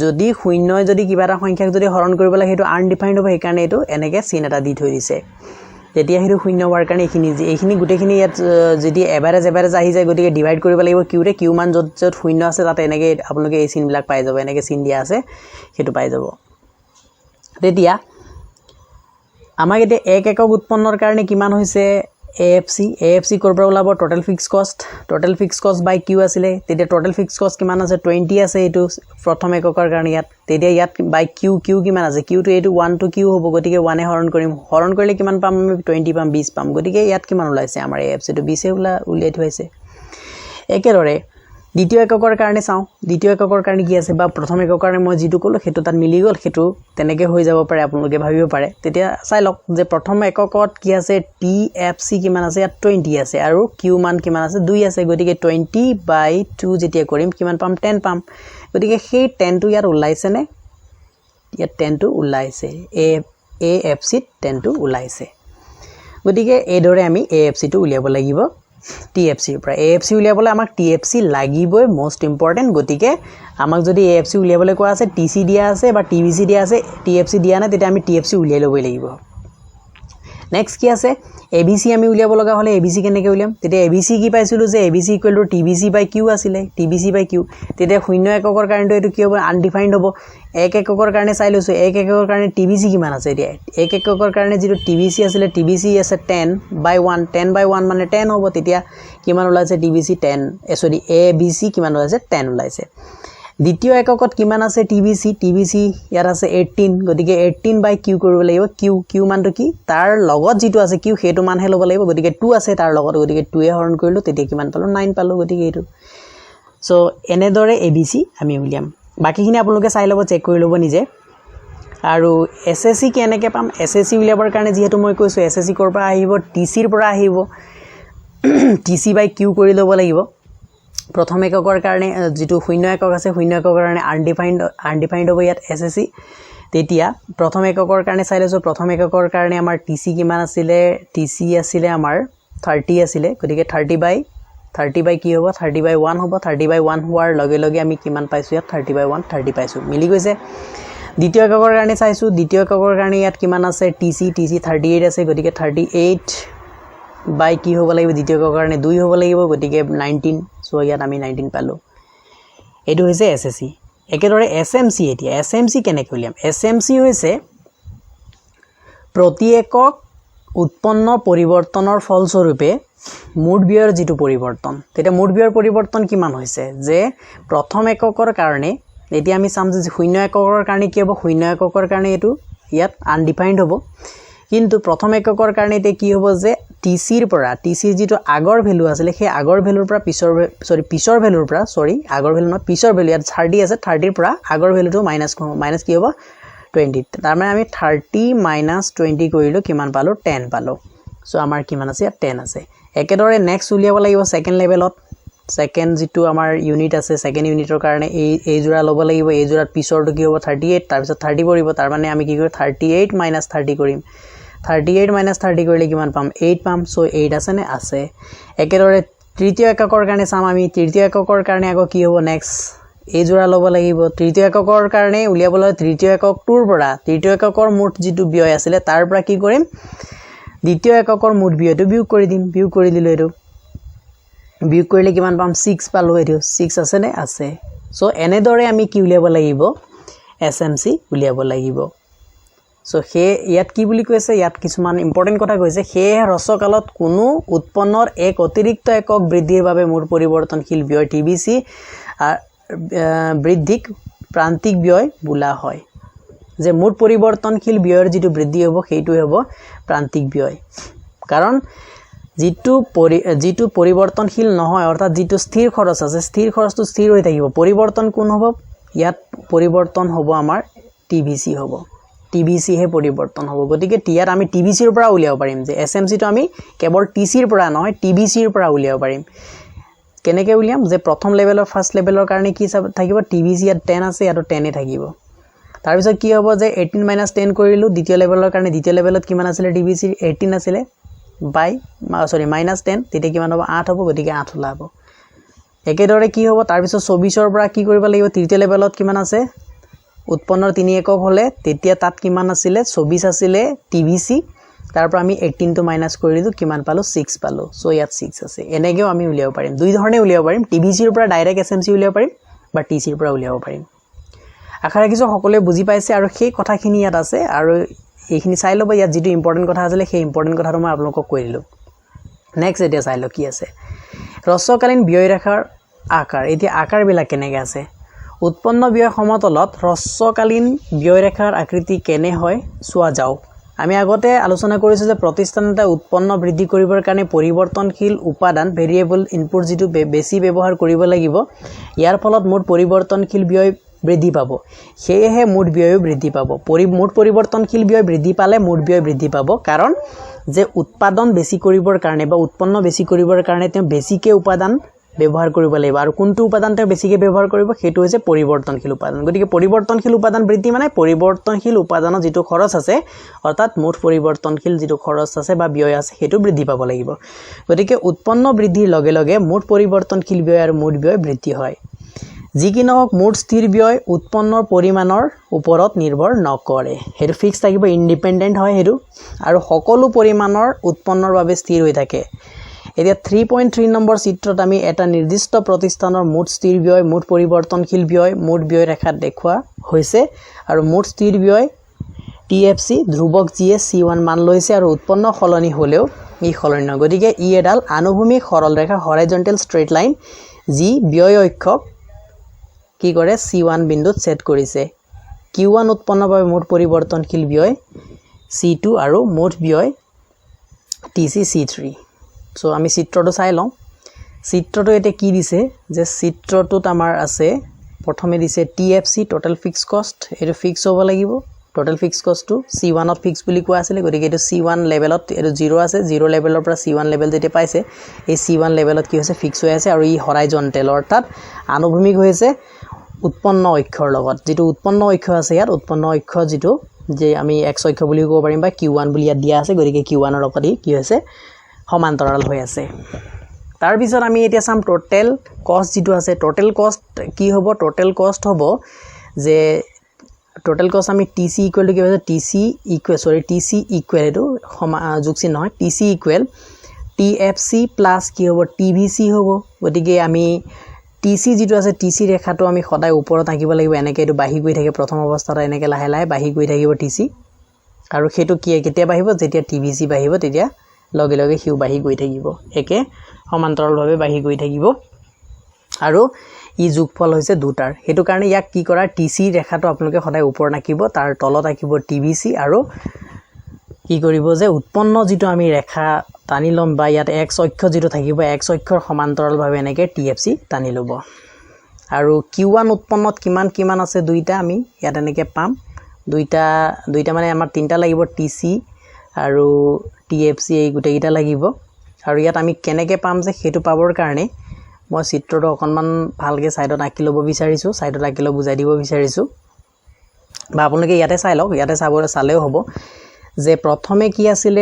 যদি শূন্যই যদি কিবা এটা সংখ্যাক যদি হৰণ কৰিব লাগে হেতু আনডিফাইন্ড হ'ব হেকাৰণে এটো এনেকে চিন এটা দি থৈ দিছে তেতিয়া হেতু শূন্য হোৱাৰ কাৰণে এইখিনি গুটেখিনি ইয়াত যদি এভাৰেজ আহি যায় গতিকে ডিভাইড কৰিব লাগিব Q ৰে Q মান যত শূন্য আছে তাতে এনেকে আপোনালোকে এই চিন বিলাক পাই যাব এনেকে চিন দিয়া আছে হেতু পাই যাব তেতিয়া আমাক এতিয়া এক একক উৎপন্নৰ কাৰণে কিমান হৈছে AFC কৰব ওলাব টোটাল ফিক্স কষ্ট বাই Q আছিল তেতিয়া টোটাল ফিক্স কষ্ট কিমান আছে 20 আছে এটো প্ৰথম এককৰ কাৰণে ইয়াত তেতিয়া ইয়াত বাই Q কিমান আছে Q টো এটো 1 to Q হ'ব গতিকে 1 এ হৰণ কৰিলে কিমান পাম আমি 20 পাম 20 পাম গতিকে ইয়াত কিমান ওলাইছে আমাৰ AFC টো 20 এ উলিয়াই থৈছে একেদৰে দ্বিতীয় এককৰ কাৰণে চাও দ্বিতীয় এককৰ কাৰণে কি আছে বা প্ৰথম এককৰ কাৰণে মই যেটো কলো হেতু তাত মিলি গল হেতু তেনেকে হৈ যাব পাৰে আপোনালোকে ভাবিব পাৰে তেতিয়া চাই লওক যে প্ৰথম এককত কি আছে TFC কিমান আছে ইয়াত 20 আছে আৰু Q মান কিমান আছে 2 আছে গতিকে 20/2 যেতিয়া কৰিম কিমান পাম 10 পাম গতিকে সেই 10 টো ইয়াত ওলাইছে নে ইয়াত 10 টো ওলাইছে AFC 10 টো ওলাইছে গতিকে এদৰে আমি AFC টো উলিয়াব লাগিব TFC পৰা AFC উলিয়াবলৈ আমাক TFC লাগিবই মোস্ট ইম্পৰ্টেন্ট গতিকে আমাক যদি AFC উলিয়াবলৈ কোৱা আছে TC দিয়া আছে বা TBC দিয়া আছে TFC দিয়া না তেতিয়া আমি TFC উলিয়াই লবই লাগিব নেক্সট কি আছে ABC আমি উলিয়াব লগা হলে ABC কেনেকৈ উলিয়াম তেতিয়া ABC কি পাইছিলো যে ABC = TBC/Q আছিল TBC/Q তেতিয়া শূন্য এককৰ কাৰণটো এটো কি হ'ব আনডিফাইন্ড হ'ব এক এককৰ কাৰণে চাই লৈছো এক এককৰ কাৰণে TBC কিমান আছে এতিয়া এক এককৰ কাৰণে যেটো TBC আছিল TBC আছে 10/1 মানে 10 হ'ব তেতিয়া কিমান ওলাইছে TBC 10 সৰি ABC কিমান ওলাইছে 10 ওলাইছে দ্বিতীয় এককত কিমান আছে TBC ইয়াত আছে 18 গতিকে 18/Q কৰিব লাগিব Q মানটো কি তাৰ লগত যেটো আছে Q হেতু মান হে লব লাগিব গতিকে 2 আছে তাৰ লগত গতিকে 2 এ হৰণ কৰিলো তেতিয়া কিমান পালো 9 পালো গতিকে এটো সো এনেদৰে ABC আমি উলিয়াম বাকিখিনি আপোনালোকে চাই লব চেক কৰি লব নিজে আৰু SSC কেনেকৈ পাম SSC উলিয়াবৰ কাৰণে যেহেতু মই কৈছো SSC কৰ পৰা আহিব TC ৰ পৰা আহিব TC/Q কৰি লব লাগিব প্ৰথম এককৰ কাৰণে যেটো শূন্য একক আছে শূন্য একৰ কাৰণে আনডিফাইন্ড হ'ব ইয়াত এসএসসি তেতিয়া প্ৰথম এককৰ কাৰণে চাই লৈছো প্ৰথম এককৰ কাৰণে আমাৰ টিসি কিমান আছিলে টিসি আছিলে আমাৰ 30 আছিলে গতিকে 30 বাই কি হ'ব 30 বাই 1 হ'ব 30 বাই 1 হোৱাৰ লগে লগে আমি কিমান পাইছো ইয়াত 30 বাই 1 30 পাইছো মিলি গৈছে দ্বিতীয় এককৰ কাৰণে চাইছো দ্বিতীয় এককৰ কাৰণে ইয়াত কিমান আছে টিসি 38 আছে গতিকে 38 বাই কি হ'ব লাগিব দ্বিতীয় এককৰ কাৰণে 2 হ'ব লাগিব গতিকে 19 সো ইয়াত আমি 19 পালো এটো হৈছে এসএসসি একেদৰে এসএমসি এতিয়া এসএমসি কেনেকৈ উলিয়াম এসএমসি হৈছে প্ৰতি একক উৎপন্ন পৰিৱৰ্তনৰ ফলস্বৰূপে মুঠ ব্যয়ৰ যেটো পৰিৱৰ্তন তেতিয়া মুঠ ব্যয়ৰ পৰিৱৰ্তন কিমান হৈছে যে প্ৰথম এককৰ কাৰণে এতিয়া আমি চাম যে শূন্য এককৰ কাৰণে কি হ'ব শূন্য এককৰ কাৰণে এটো ইয়াত আনডিফাইন্ড হ'ব কিন্তু প্ৰথম এককৰ কাৰণে তে কি হ'ব যে টিসিৰ পৰা টিসিৰ যেটো আগৰ ভ্যালু আছিল সেই আগৰ ভ্যালুৰ পৰা পিছৰ ভ্যালুৰ পৰা আগৰ ভ্যালু ন পিছৰ ভ্যালু ইয়াত 30 আছে 30 ৰ পৰা আগৰ ভ্যালুটো মাইনাস কি হ'ব 20 তাৰ মানে আমি 30 - 20 কৰিলো কিমান পালো 10 পালো সো আমাৰ কিমান আছে 10 আছে একেদৰে নেক্সট উলিয়াব লাগিব সেকেন্ড লেভেলত সেকেন্ড যেটো আমাৰ ইউনিট আছে সেকেন্ড ইউনিটৰ কাৰণে এই জোৰা ল'ব লাগিব এই জোৰাত পিছৰটো কি হ'ব 38 তাৰ পিছত 30 পৰিব তাৰ মানে আমি কি কৰিম 38 - 30 কৰিম 38 - 30 কৰিলে কিমান পাম 8 পাম সো 8 আছে নে আছে একেদৰে তৃতীয় এককৰ কাৰণে চাম আমি তৃতীয় এককৰ কাৰণে আগো কি হ'ব নেক্সট এই জোৰা ল'ব লাগিব তৃতীয় এককৰ কাৰণে উলিয়াবলৈ তৃতীয় এককটোৰ পৰা তৃতীয় এককৰ মুঠ যেটো ব্যয় আছিল তাৰ পৰা কি কৰিম দ্বিতীয় এককৰ মুঠ ব্যয়টো বিয়োগ কৰি দিম বিয়োগ কৰি দিলো এটো বিয়োগ কৰিলে কিমান পাম 6 পালো এটো 6 আছে নে আছে সো এনেদৰে আমি কি উলিয়াব লাগিব এসএমসি উলিয়াব লাগিব সো হে ইয়াত কি বুলি কৈছে ইয়াত কিছুমান ইম্পৰ্টেন্ট কথা কৈছে হে হ্ৰস্বকালত কোনো উৎপন্নৰ এক অতিৰিক্ত একক বৃদ্ধিৰ বাবে মুঠ পৰিৱৰ্তনশীল ব্যয় টিবিসি বৃদ্ধিক প্ৰান্তিক ব্যয় বোলা হয় যে মুঠ পৰিৱৰ্তনশীল ব্যয়ৰ যেটো বৃদ্ধি হ'ব সেইটো হ'ব প্ৰান্তিক ব্যয় কাৰণ যেটো পৰিৱৰ্তনশীল নহয় অৰ্থাৎ যেটো স্থিৰ খৰচ আছে স্থিৰ খৰচটো স্থিৰ হৈ থাকিব পৰিৱৰ্তন কোন হ'ব ইয়াত পৰিৱৰ্তন হ'ব আমাৰ টিবিসি হ'ব টিবিসি হে পৰিৱৰ্তন হ'ব গতিকে টিয়াত আমি টিবিসিৰ পৰা উলিয়াব পাৰিম যে এসএমসি টো আমি কেৱল টিসিৰ পৰা নহয় টিবিসিৰ পৰা উলিয়াব পাৰিম কেনেকৈ উলিয়াম যে প্ৰথম লেভেলৰ ফাৰ্স্ট লেভেলৰ কাৰণে কি থাকিব টিবিসি ইয়াত 10 আছে ইয়াতো 10 এ থাকিব তাৰ পিছত কি হ'ব যে 18 - 10 কৰিলো দ্বিতীয় লেভেলৰ কাৰণে দ্বিতীয় লেভেলত কিমান আছিল টিবিসি 18 আছিল বাই -10 তেতিয়া কিমান হ'ব 8 হ'ব গতিকে 8 ওলাব একেদৰে কি হ'ব তাৰ পিছত 24 ৰ পৰা কি কৰিব লাগিব তৃতীয় লেভেলত কিমান আছে উৎপন্নৰ 3 একক হলে তেতিয়া তাত কিমান আছিল 24 আছিল টিবিসি তাৰ পৰা আমি 18 টো মাইনাস কৰি দিলো কিমান পালো 6 পালো সো ইয়াত 6 আছে এনেগেও আমি উলিয়াব পাৰিম দুই ধৰণে উলিয়াব পাৰিম টিবিসিৰ পৰা ডাইৰেক্ট এসএমসি উলিয়াব পাৰিম বা টিসিৰ পৰা উলিয়াব পাৰিম আশা ৰাখিছো সকলোৱে বুজি পাইছে আৰু সেই কথাখিনি ইয়াত আছে আৰু এইখিনি চাই লব ইয়াত যেটো ইম্পৰ্টেন্ট কথা আছিল সেই ইম্পৰ্টেন্ট কথাটো মই আপোনালোকক কৈ দিলো নেক্সট এতিয়া চাই ল কি আছে হ্ৰস্বকালীন ব্যয় ৰেখাৰ আকাৰ এতিয়া আকাৰ বিলাক কেনেকৈ আছে উৎপন্ন ব্যয় সমতলত হ্ৰস্বকালীন ব্যয় ৰেখাৰ আকৃতি কেনে হয় চোৱা যাওক আমি আগতে আলোচনা কৰিছো যে প্ৰতিষ্ঠান এটা উৎপন্ন বৃদ্ধি কৰিবৰ কাৰণে পৰিৱৰ্তনশীল উপাদান ভেৰিয়েবল ইনপুট যেটো বেছি ব্যৱহাৰ কৰিব লাগিব ইয়াৰ ফলত মুঠ পৰিৱৰ্তনশীল ব্যয় বৃদ্ধি পাব সেয়েহে মুঠ ব্যয় বৃদ্ধি পাব মুঠ পৰিৱৰ্তনশীল ব্যয় বৃদ্ধি পালে মুঠ ব্যয় বৃদ্ধি পাব কাৰণ যে উৎপাদন বেছি কৰিবৰ কাৰণে বা উৎপন্ন বেছি কৰিবৰ কাৰণে তেওঁ বেছিকে উপাদান ব্যৱহাৰ কৰিব লাগিব আৰু কোনটো উপাদান তেওঁ বেছিকে ব্যৱহাৰ কৰিব সেইটো হৈছে পৰিৱৰ্তনশীল উপাদান গতিকে পৰিৱৰ্তনশীল উপাদান বৃদ্ধি মানে পৰিৱৰ্তনশীল উপাদানৰ যেটো খৰচ আছে অৰ্থাৎ মুঠ পৰিৱৰ্তনশীল যেটো খৰচ আছে বা ব্যয় আছে সেইটো বৃদ্ধি পাব লাগিব গতিকে উৎপন্ন বৃদ্ধিৰ লগে লগে মুঠ পৰিৱৰ্তনশীল ব্যয় আৰু মুঠ ব্যয় বৃদ্ধি হয় যি কি নহওক মুঠ স্থিৰ ব্যয় উৎপন্নৰ পৰিমাণৰ ওপৰত নিৰ্ভৰ নকৰে হেতু ফিক্স থাকিব ইন্ডিপেন্ডেন্ট হয় হেতু আৰু সকলো পৰিমাণৰ উৎপন্নৰ বাবে স্থিৰ হৈ থাকে এতিয়া 3.3 নম্বৰ চিত্ৰত আমি এটা নিৰ্দিষ্ট প্ৰতিষ্ঠানৰ মুঠ স্থিৰ ব্যয় মুঠ পৰিৱৰ্তনশীল ব্যয় মুঠ ব্যয় ৰেখাত দেখুৱা হৈছে আৰু মুঠ স্থিৰ ব্যয় টিএফসি ধ্ৰুৱক যিয়ে C1 মান লৈছে আৰু উৎপন্ন খলনি হলেও ই খলনি নহয় গতিকে ই এডাল আনুভূমিক সৰল ৰেখা হৰাইজন্টেল ষ্ট্ৰেইট লাইন যি ব্যয় অক্ষক কি কৰে C1 বিন্দুত সেট কৰিছে Q1 উৎপন্নৰ বাবে মুঠ পৰিৱৰ্তনশীল ব্যয় C2 আৰু মুঠ ব্যয় TC C3 সো আমি চিত্ৰটো চাই লওঁ চিত্ৰটো এতে কি দিছে যে চিত্ৰটোত আমাৰ আছে প্ৰথমে দিছে TFC টোটাল ফিক্স কষ্ট এটো ফিক্স হ'ব লাগিব টোটাল ফিক্স কষ্টটো C1 ত ফিক্স বুলি কোৱা আছিল গতিকে এটো C1 লেভেলত এটো 0 আছে 0 লেভেলৰ পৰা C1 লেভেল যেতে পাইছে এই C1 লেভেলত কি হৈছে ফিক্স হৈ আছে আৰু ই হৰাইজন্টেল অৰ্থাৎ আনুভূমিক হৈছে উৎপন্ন অক্ষৰ লগত যেটো উৎপন্ন অক্ষ আছে ইয়াত উৎপন্ন অক্ষ যেটো যে আমি x অক্ষ বুলি ক'ব পাৰিম বা q1 বুলি ইয়াত দিয়া আছে গতিকে q1 ৰ লগত কি হৈছে সমান্তৰাল হৈ আছে তাৰ পিছত আমি এতিয়া চাম টোটাল কষ্ট যেটো আছে টোটাল কষ্ট কি হ'ব টোটাল কষ্ট হ'ব যে টোটাল কষ্ট আমি TC ইকুৱেল টু কি হৈছে TC ইকুৱেল এটো যোগচিন নহয় TC ইকুৱেল TFC প্লাস কি হ'ব TVC হ'ব গতিকে আমি TC যেটো আছে TC ৰেখাটো আমি সদায় ওপৰত আঁকিব লাগিব এনেকে এটো বাহি গৈ থাকে প্ৰথম অৱস্থাত এনেকে লাহে লাহে বাহি গৈ থাকিব TC আৰু হেতু কি কেতিয়া বাহিব যেতিয়া TVC বাহিব তেতিয়া লগে লগে হিউ বাহি গৈ থাকিব একে সমান্তৰালভাৱে বাহি গৈ থাকিব আৰু ই যোগফল হৈছে দুটাৰ হেতু কাৰণে ইয়াক কি কৰা TC ৰেখাটো আপোনালোকে সদায় ওপৰত আঁকিব তাৰ তলত আঁকিব TVC আৰু কি কৰিব যে উৎপন্ন যেটো আমি ৰেখা টানি লম বা ইয়াত x অক্ষ যেটো থাকিব x অক্ষৰ সমান্তৰালভাৱে এনেকে TFC টানি লব আৰু q1 উৎপন্নত কিমান আছে দুইটা আমি ইয়াত এনেকে পাম দুইটা মানে আমাৰ তিনটা লাগিব TC আৰু TFC এই গুটেকিটা লাগিব আৰু ইয়াত আমি কেনেকে পাম যে হেতু পাবৰ কাৰণে মই চিত্ৰটো অকনমান ভালকে সাইডত আঁকি লব বিচাৰিছো সাইডত আঁকি লব বুজাই দিব বিচাৰিছো বা আপোনালোকে ইয়াতে চাই লওক ইয়াতে চালেও হ'ব যে প্ৰথমে কি আছিল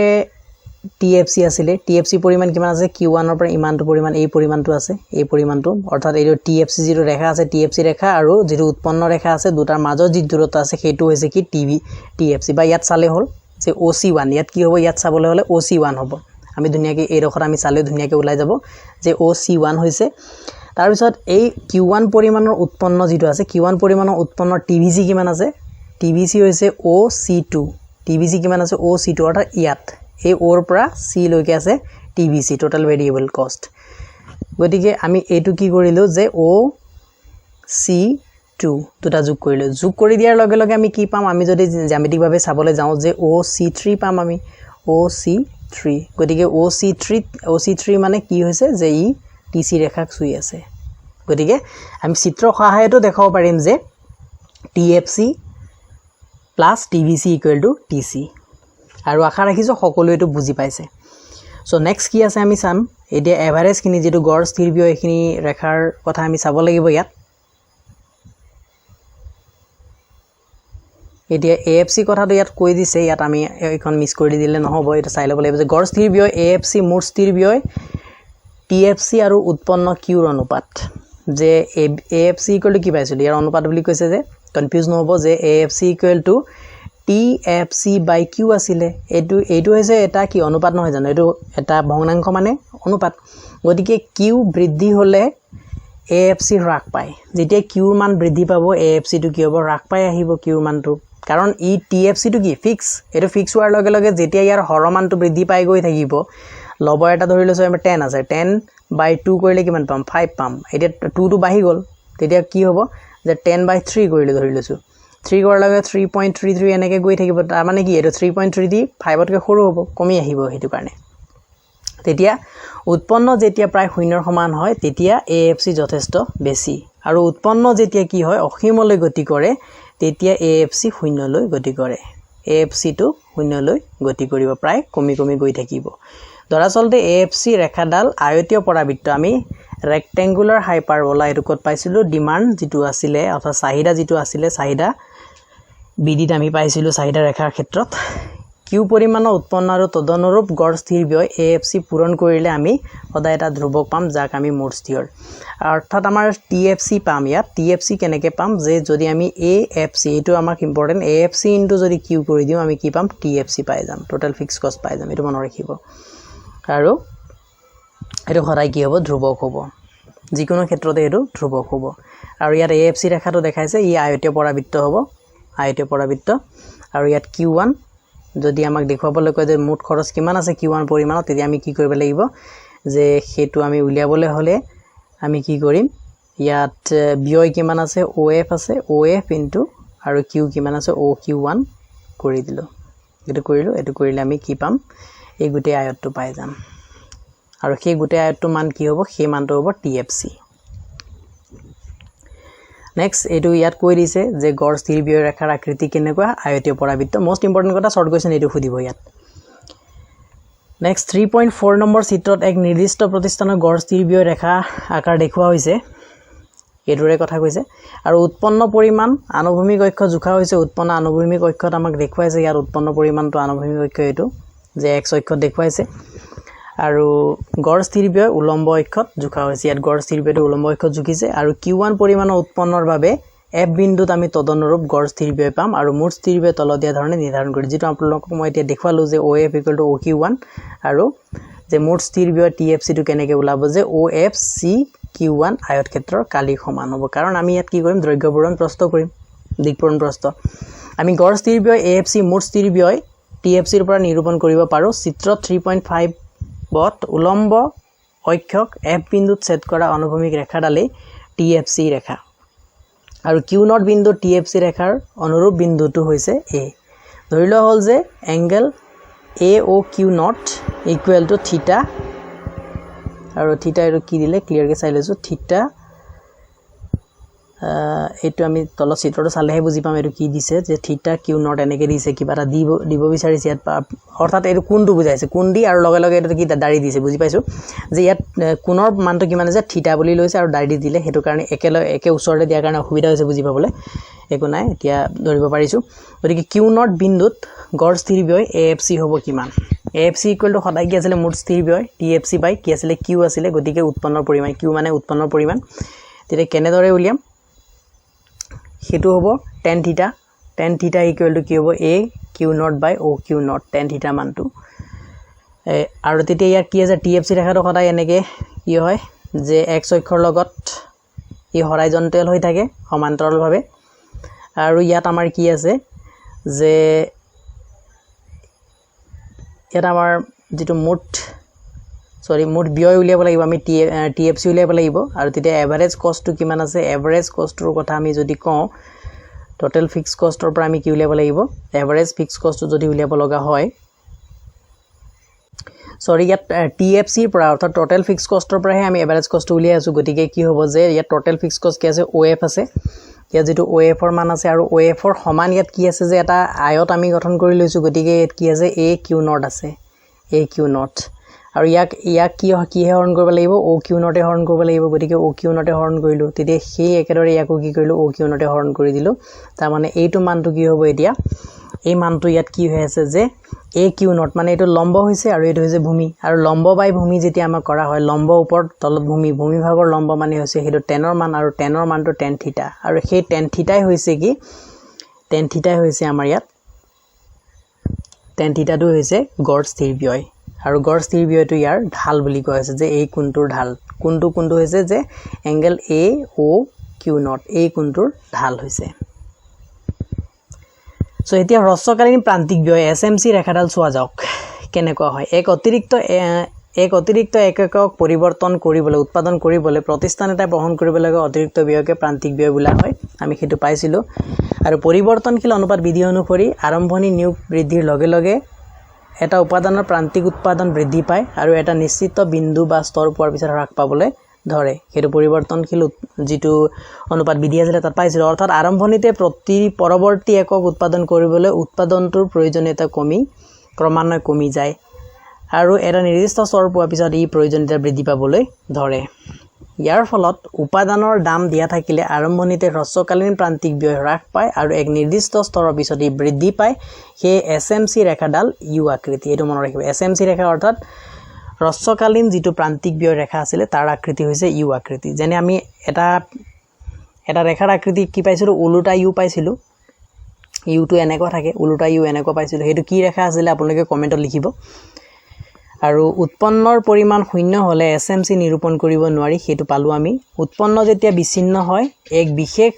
TFC আছিল TFC পৰিমাণ কিমান আছে q1 ৰ পৰা ইমানটো পৰিমাণ এই পৰিমাণটো আছে এই পৰিমাণটো অৰ্থাৎ এই TFC যেটো ৰেখা আছে TFC ৰেখা আৰু যেটো উৎপন্ন ৰেখা আছে দুটাৰ মাজৰ যি দূৰত্ব আছে হেতু হৈছে কি TFC বা ইয়াত চালে হল যে OC1 ইয়াত কি হ'ব ইয়াত চাবলৈ হলে OC1 হ'ব আমি ধুনিয়াকে এই ৰখত আমি চালে ধুনিয়াকে ওলাই যাব যে OC1 হৈছে তাৰ পিছত এই q1 পৰিমাণৰ উৎপন্ন যেটো আছে q1 পৰিমাণৰ উৎপন্ন TVC কিমান আছে TVC হৈছে OC2 TVC কিমান আছে OC2 অৰ্থাৎ ইয়াত এই ওৰ পৰা C লৈকে আছে TVC টোটাল ভেৰিয়েবল কষ্ট গতিকে আমি এটো কি কৰিলো যে OC2 দুটা যোগ কৰিলো যোগ কৰি দিয়াৰ লগে লগে আমি কি পাম আমি যদি জ্যামিতিকভাৱে চাবলৈ যাওঁ যে OC3 পাম আমি OC3 গতিকে OC3 মানে কি হৈছে যে ই TC ৰেখাক চুই আছে গতিকে আমি চিত্ৰ সহায়তো দেখাব পাৰিম যে TFC plus TVC equal to TC আৰু আশা ৰাখিছো সকলোৱে এটো বুজি পাইছে সো নেক্সট কি আছে আমি চাম এতিয়া এভাৰেজ খিনি যেটো গড় স্থিৰ ব্যয় এখিনি ৰেখাৰ কথা আমি চাব লাগিব ইয়াত এতিয়া AFC কথাটো ইয়াত কৈ দিছে ইয়াত আমি এখন মিস কৰি দিলে নহব এটা চাই ল'ব লাগিব যে গড় স্থিৰ ব্যয় AFC মুঠ স্থিৰ ব্যয় TFC আৰু উৎপন্ন Q ৰ অনুপাত যে AFC ইকুৱেল টু কি পাইছিল ইয়াৰ অনুপাত বুলি কৈছে যে কনফিউজ নহব যে AFC equal to TFC by Q আছিলে এটো হৈছে এটা কি অনুপাত নহয় জানো এটো এটা ভগ্নাংশ মানে অনুপাত গতিকে Q বৃদ্ধি হলে AFC হ্ৰাস পায় যেতিয়া Q মান বৃদ্ধি পাব AFC টো কি হ'ব হ্ৰাস পাই আহিব Q মানটো কাৰণ ই TFC টো কি ফিক্স এটো ফিক্স হোৱাৰ লগে লগে যেতিয়া ইয়াৰ হৰমানটো বৃদ্ধি পাই গৈ থাকিব লব এটা ধৰি লৈছো আমি 10 আছে 10 by 2 কৰিলে কিমান পাম 5 পাম এতিয়া 2 টো বাঢ়ি গল তেতিয়া কি হ'ব যে 10 by 3 কৰিলে ধৰি লৈছো 3 কৰাৰ লগে 3.33 এনেকে গৈ থাকিব তাৰ মানে কি এটো 3.3 দি 5 তকৈ সৰু হ'ব কমি আহিব হেতু কাৰণে তেতিয়া উৎপন্ন যেতিয়া প্ৰায় শূন্যৰ সমান হয় তেতিয়া AFC যথেষ্ট বেছি আৰু উৎপন্ন যেতিয়া কি হয় অসীমলৈ গতি কৰে তেতিয়া AFC শূন্যলৈ গতি কৰে AFC টো শূন্যলৈ গতি কৰিব প্ৰায় কমি কমি গৈ থাকিব দৰাচলতে AFC ৰেখাডাল আয়তীয় পৰাবৃত্ত আমি ৰেক্টেঙ্গুলাৰ হাইপাৰবোলা এটো কত পাইছিলো ডিমান্ড যেটো আছিল অৰ্থাৎ চাহিদা যেটো আছিল চাহিদা বিদিত আমি পাইছিলো চাহিদা ৰেখাৰ ক্ষেত্ৰত Q পৰিমাণৰ উৎপন্ন আৰু তদনুৰূপ গড় স্থিৰ ব্যয় AFC পূৰণ কৰিলে আমি সদায় এটা ধ্ৰুৱক পাম যাক আমি মুঠ স্থিৰ অৰ্থাৎ আমাৰ TFC পাম ইয়াত TFC কেনেকে পাম যে যদি আমি AFC এটো আমাক ইম্পৰ্টেন্ট AFC ইনটু যদি Q কৰি দিও আমি কি পাম TFC পাই যাম টোটাল ফিক্স কষ্ট পাই যাম এটো মনত ৰাখিব আৰু এটো সদায় কি হ'ব ধ্ৰুৱক হ'ব যিকোনো ক্ষেত্ৰতে এটো ধ্ৰুৱক হ'ব আৰু ইয়াত AFC ৰেখাটো দেখাইছে ই আয়তীয় পৰাবৃত্ত হ'ব আয়তীয় পৰাবৃত্ত আৰু ইয়াত Q1 যদি আমাক দেখুৱাবলৈ কয় যে মুঠ খৰচ কিমান আছে Q1 পৰিমাণত তেতিয়া আমি কি কৰিব লাগিব যে হেতু আমি উলিয়াবলৈ হলে আমি কি কৰিম ইয়াত ব্যয় কিমান আছে OF আছে OF ইনটু আৰু Q কিমান আছে OQ1 কৰি দিলো এটো কৰিলে আমি কি পাম এই গুটে আয়তটো পাই যাম আৰু সেই গুটে আয়তটো মান কি হ'ব সেই মানটো হ'ব TFC নেক্সট এইটো ইয়াত কৈ দিছে যে গড় স্থিৰ ব্যয় ৰেখাৰ আকৃতি কেনেকুৱা আয়তীয় পৰাবৃত্ত মোষ্ট ইম্পৰ্টেন্ট কথা শৰ্ট কোৱেশ্চন এইটো সুধিব ইয়াত নেক্সট 3.4 নম্বৰ চিত্ৰত এক নিৰ্দিষ্ট প্ৰতিষ্ঠানৰ গড় স্থিৰ ব্যয় ৰেখা আকাৰ দেখুওৱা হৈছে এটোৰে কথা কৈছে আৰু উৎপন্ন পৰিমাণ আনুভূমিক অক্ষ জোখা হৈছে উৎপন্ন আনুভূমিক অক্ষত আমাক দেখুৱাইছে ইয়াৰ উৎপন্ন পৰিমাণটো আনুভূমিক অক্ষ এটো যে x অক্ষত দেখুৱাইছে আৰু গড় স্থিৰ ব্যয় উলম্ব অক্ষত জোখা হৈছে ইয়াত গড় স্থিৰ ব্যয়টো উলম্ব অক্ষত জুকিছে আৰু q1 পৰিমাণৰ উৎপন্নৰ বাবে f বিন্দুত আমি তদনুৰূপ গড় স্থিৰ ব্যয় পাম আৰু মুঠ স্থিৰ ব্যয় তলদিয়া ধৰণে নিৰ্ধাৰণ কৰি যেটো আপোনালোকক মই এতিয়া দেখুৱালো যে OF = OQ1 আৰু যে মুঠ স্থিৰ ব্যয় TFC টো কেনেকৈ ওলাব যে OFC Q1 আয়ত ক্ষেত্ৰৰ কালি সমান হ'ব কাৰণ আমি ইয়াত কি কৰিম দৈৰ্ঘ্যপূৰণ প্ৰস্থ কৰিম দিকপূৰণ প্ৰস্থ আমি গড় স্থিৰ ব্যয় AFC মুঠ স্থিৰ ব্যয় TFC ৰ পৰা নিৰূপণ কৰিব পাৰো চিত্ৰ 3.5 বত উলম্ব অক্ষক F বিন্দুত ছেদ কৰা অনুভূমিক ৰেখাডালে TFC ৰেখা আৰু Q0 বিন্দু TFC ৰেখাৰ অনুৰূপ বিন্দুটো হৈছে A ধৰি লোৱা হল যে এংগল AOQ0 = থিটা আৰু থিটা এটো কি দিলে ক্লিয়াৰ কে চাই লৈছো থিটা এটো আমি তল চিত্ৰটো চালেহে বুজি পাম এটো কি দিছে যে থিটা Q0 এনেকে দিছে কিবাটা দিব বিচাৰিছে ইয়াত অৰ্থাৎ এটো কোনটো বুজাইছে কোন দি আৰু লগে লগে এটো কি দাড়ি দিছে বুজি পাইছো যে ইয়াত কোণৰ মানটো কিমান আছে থিটা বুলি লৈছে আৰু দাড়ি দিলে হেতু কাৰণে একে ওচৰতে দিয়া কাৰণে অসুবিধা হৈছে বুজি পাবলে একো নাই এতিয়া ধৰিব পাৰিছো গতিকে Q0 বিন্দুত গড় স্থিৰ ব্যয় AFC হ'ব কিমান AFC = সদায় কি আছিল মুঠ স্থিৰ ব্যয় TFC বাই কি আছিল Q আছিল গতিকে উৎপন্নৰ পৰিমাণ Q মানে উৎপন্নৰ পৰিমাণ তেতে কেনেদৰে উলিয়াম হেতু হ'ব tan theta = কি হ'ব A Q0 by OQ0 tan theta মানটো আৰু তেতে ইয়াৰ কি আছে TFC ৰেখাটো সদায় এনেকে কি হয় যে x অক্ষৰ লগত ই হৰাইজন্টেল হৈ থাকে সমান্তৰাল ভাবে আৰু ইয়াত আমাৰ কি আছে যে ইয়াত আমাৰ যেটো মুঠ ব্যয় উলিয়াব লাগিব আমি TFC উলিয়াব লাগিব আৰু তেতে এভাৰেজ কষ্টটো কিমান আছে এভাৰেজ কষ্টৰ কথা আমি যদি কওঁ টোটাল ফিক্স কষ্টৰ পৰা আমি কি উলিয়াব লাগিব এভাৰেজ ফিক্স কষ্ট যদি উলিয়াব লগা হয় ইয়াত TFC পৰা অৰ্থাৎ টোটাল ফিক্স কষ্টৰ পৰাহে আমি এভাৰেজ কষ্ট উলিয়াই আছো গতিকে কি হ'ব যে ইয়াত টোটাল ফিক্স কষ্ট কি আছে OF আছে ইয়াত যেটো OF ৰ মান আছে আৰু OF ৰ সমান ইয়াত কি আছে যে এটা আয়ত আমি গঠন কৰি লৈছো গতিকে ইয়াত কি আছে AQ0 আছে AQ0 আৰু ইয়াক কি হৰণ কৰিব লাগিব OQ0 তে হৰণ কৰিব লাগিব গতিকে OQ0 তে হৰণ কৰিলো তেতিয়া সেই একেদৰে ইয়াকো কি কৰিলো OQ0 তে হৰণ কৰি দিলো তাৰ মানে এইটো মানটো কি হ'ব এতিয়া এই মানটো ইয়াত কি হৈ আছে যে AQ0 মানে এইটো লম্ব হৈছে আৰু এইটো হৈছে ভূমি আৰু লম্ব বাই ভূমি যেতিয়া আমাৰ কৰা হয় লম্ব ওপৰত তলত ভূমি ভাগৰ লম্ব মানে হৈছে হেতু tan ৰ মান আৰু tan ৰ মানটো tan থিটা আৰু সেই tan থিটাই হৈছে কি tan থিটাই হৈছে আমাৰ ইয়াত tan থিটাটো হৈছে গড় স্থিৰ ব্যয় আৰু গড় স্থিৰ ব্যয়টো ইয়াৰ ঢাল বুলি কোৱা হৈছে যে এই কোণটোৰ ঢাল কোণটো হৈছে যে এংগল AOQ0 এই কোণটোৰ ঢাল হৈছে সো এতিয়া হ্ৰস্বকালীন প্ৰান্তিক ব্যয় SMC ৰেখাডাল চোৱা যাওক কেনেকুৱা হয় এক অতিৰিক্ত এককক পৰিৱৰ্তন কৰিবলৈ উৎপাদন কৰিবলৈ প্ৰতিষ্ঠান এটা বহন কৰিবলৈ অতিৰিক্ত ব্যয়কে প্ৰান্তিক ব্যয় বোলা হয় আমি হেতু পাইছিলো আৰু পৰিৱৰ্তনশীল অনুপাত বিধি অনুসৰি আৰম্ভণি নিয়োগ বৃদ্ধিৰ লগে লগে এটা উপাদানৰ প্ৰান্তিক উৎপাদন বৃদ্ধি পায় আৰু এটা নিশ্চিত বিন্দু বা স্তৰ পোৱাৰ পিছত হ্ৰাস পাবলৈ ধৰে হেতু পৰিৱৰ্তনশীল যেটো অনুপাত বিধি আছিল তাত পাইছিল অৰ্থাৎ আৰম্ভণিতে পৰৱৰ্তী একক উৎপাদন কৰিবলৈ উৎপাদনটোৰ প্ৰয়োজনীয়তা ক্ৰমান্বয়ে কমি যায় আৰু এটা নিৰ্দিষ্ট স্তৰ পোৱাৰ পিছত ই প্ৰয়োজনীয়তা বৃদ্ধি পাবলৈ ধৰে ইয়াৰ ফলত উপাদানৰ দাম দিয়া থাকিলে আৰম্ভণিতে হ্ৰস্বকালীন প্ৰান্তিক ব্যয় হ্ৰাস পায় আৰু এক নিৰ্দিষ্ট স্তৰৰ পিছত ই বৃদ্ধি পায় সেই SMC ৰেখাডাল U আকৃতি এটো মনত ৰাখিব SMC ৰেখা অৰ্থাৎ হ্ৰস্বকালীন যেটো প্ৰান্তিক ব্যয় ৰেখা আছিল তাৰ আকৃতি হৈছে U আকৃতি যেনে আমি এটা ৰেখাৰ আকৃতি কি পাইছিলো উলুটা U পাইছিলো U টো এনেকুৱা থাকে উলুটা U এনেকুৱা পাইছিলো হেতু কি ৰেখা আছিল আপোনালোকে কমেন্টত লিখিব আৰু উৎপন্নৰ পৰিমাণ শূন্য হলে SMC নিৰূপণ কৰিব নোৱাৰি হেতু পালো আমি উৎপন্ন যেতিয়া বিচ্ছিন্ন হয় এক বিশেষ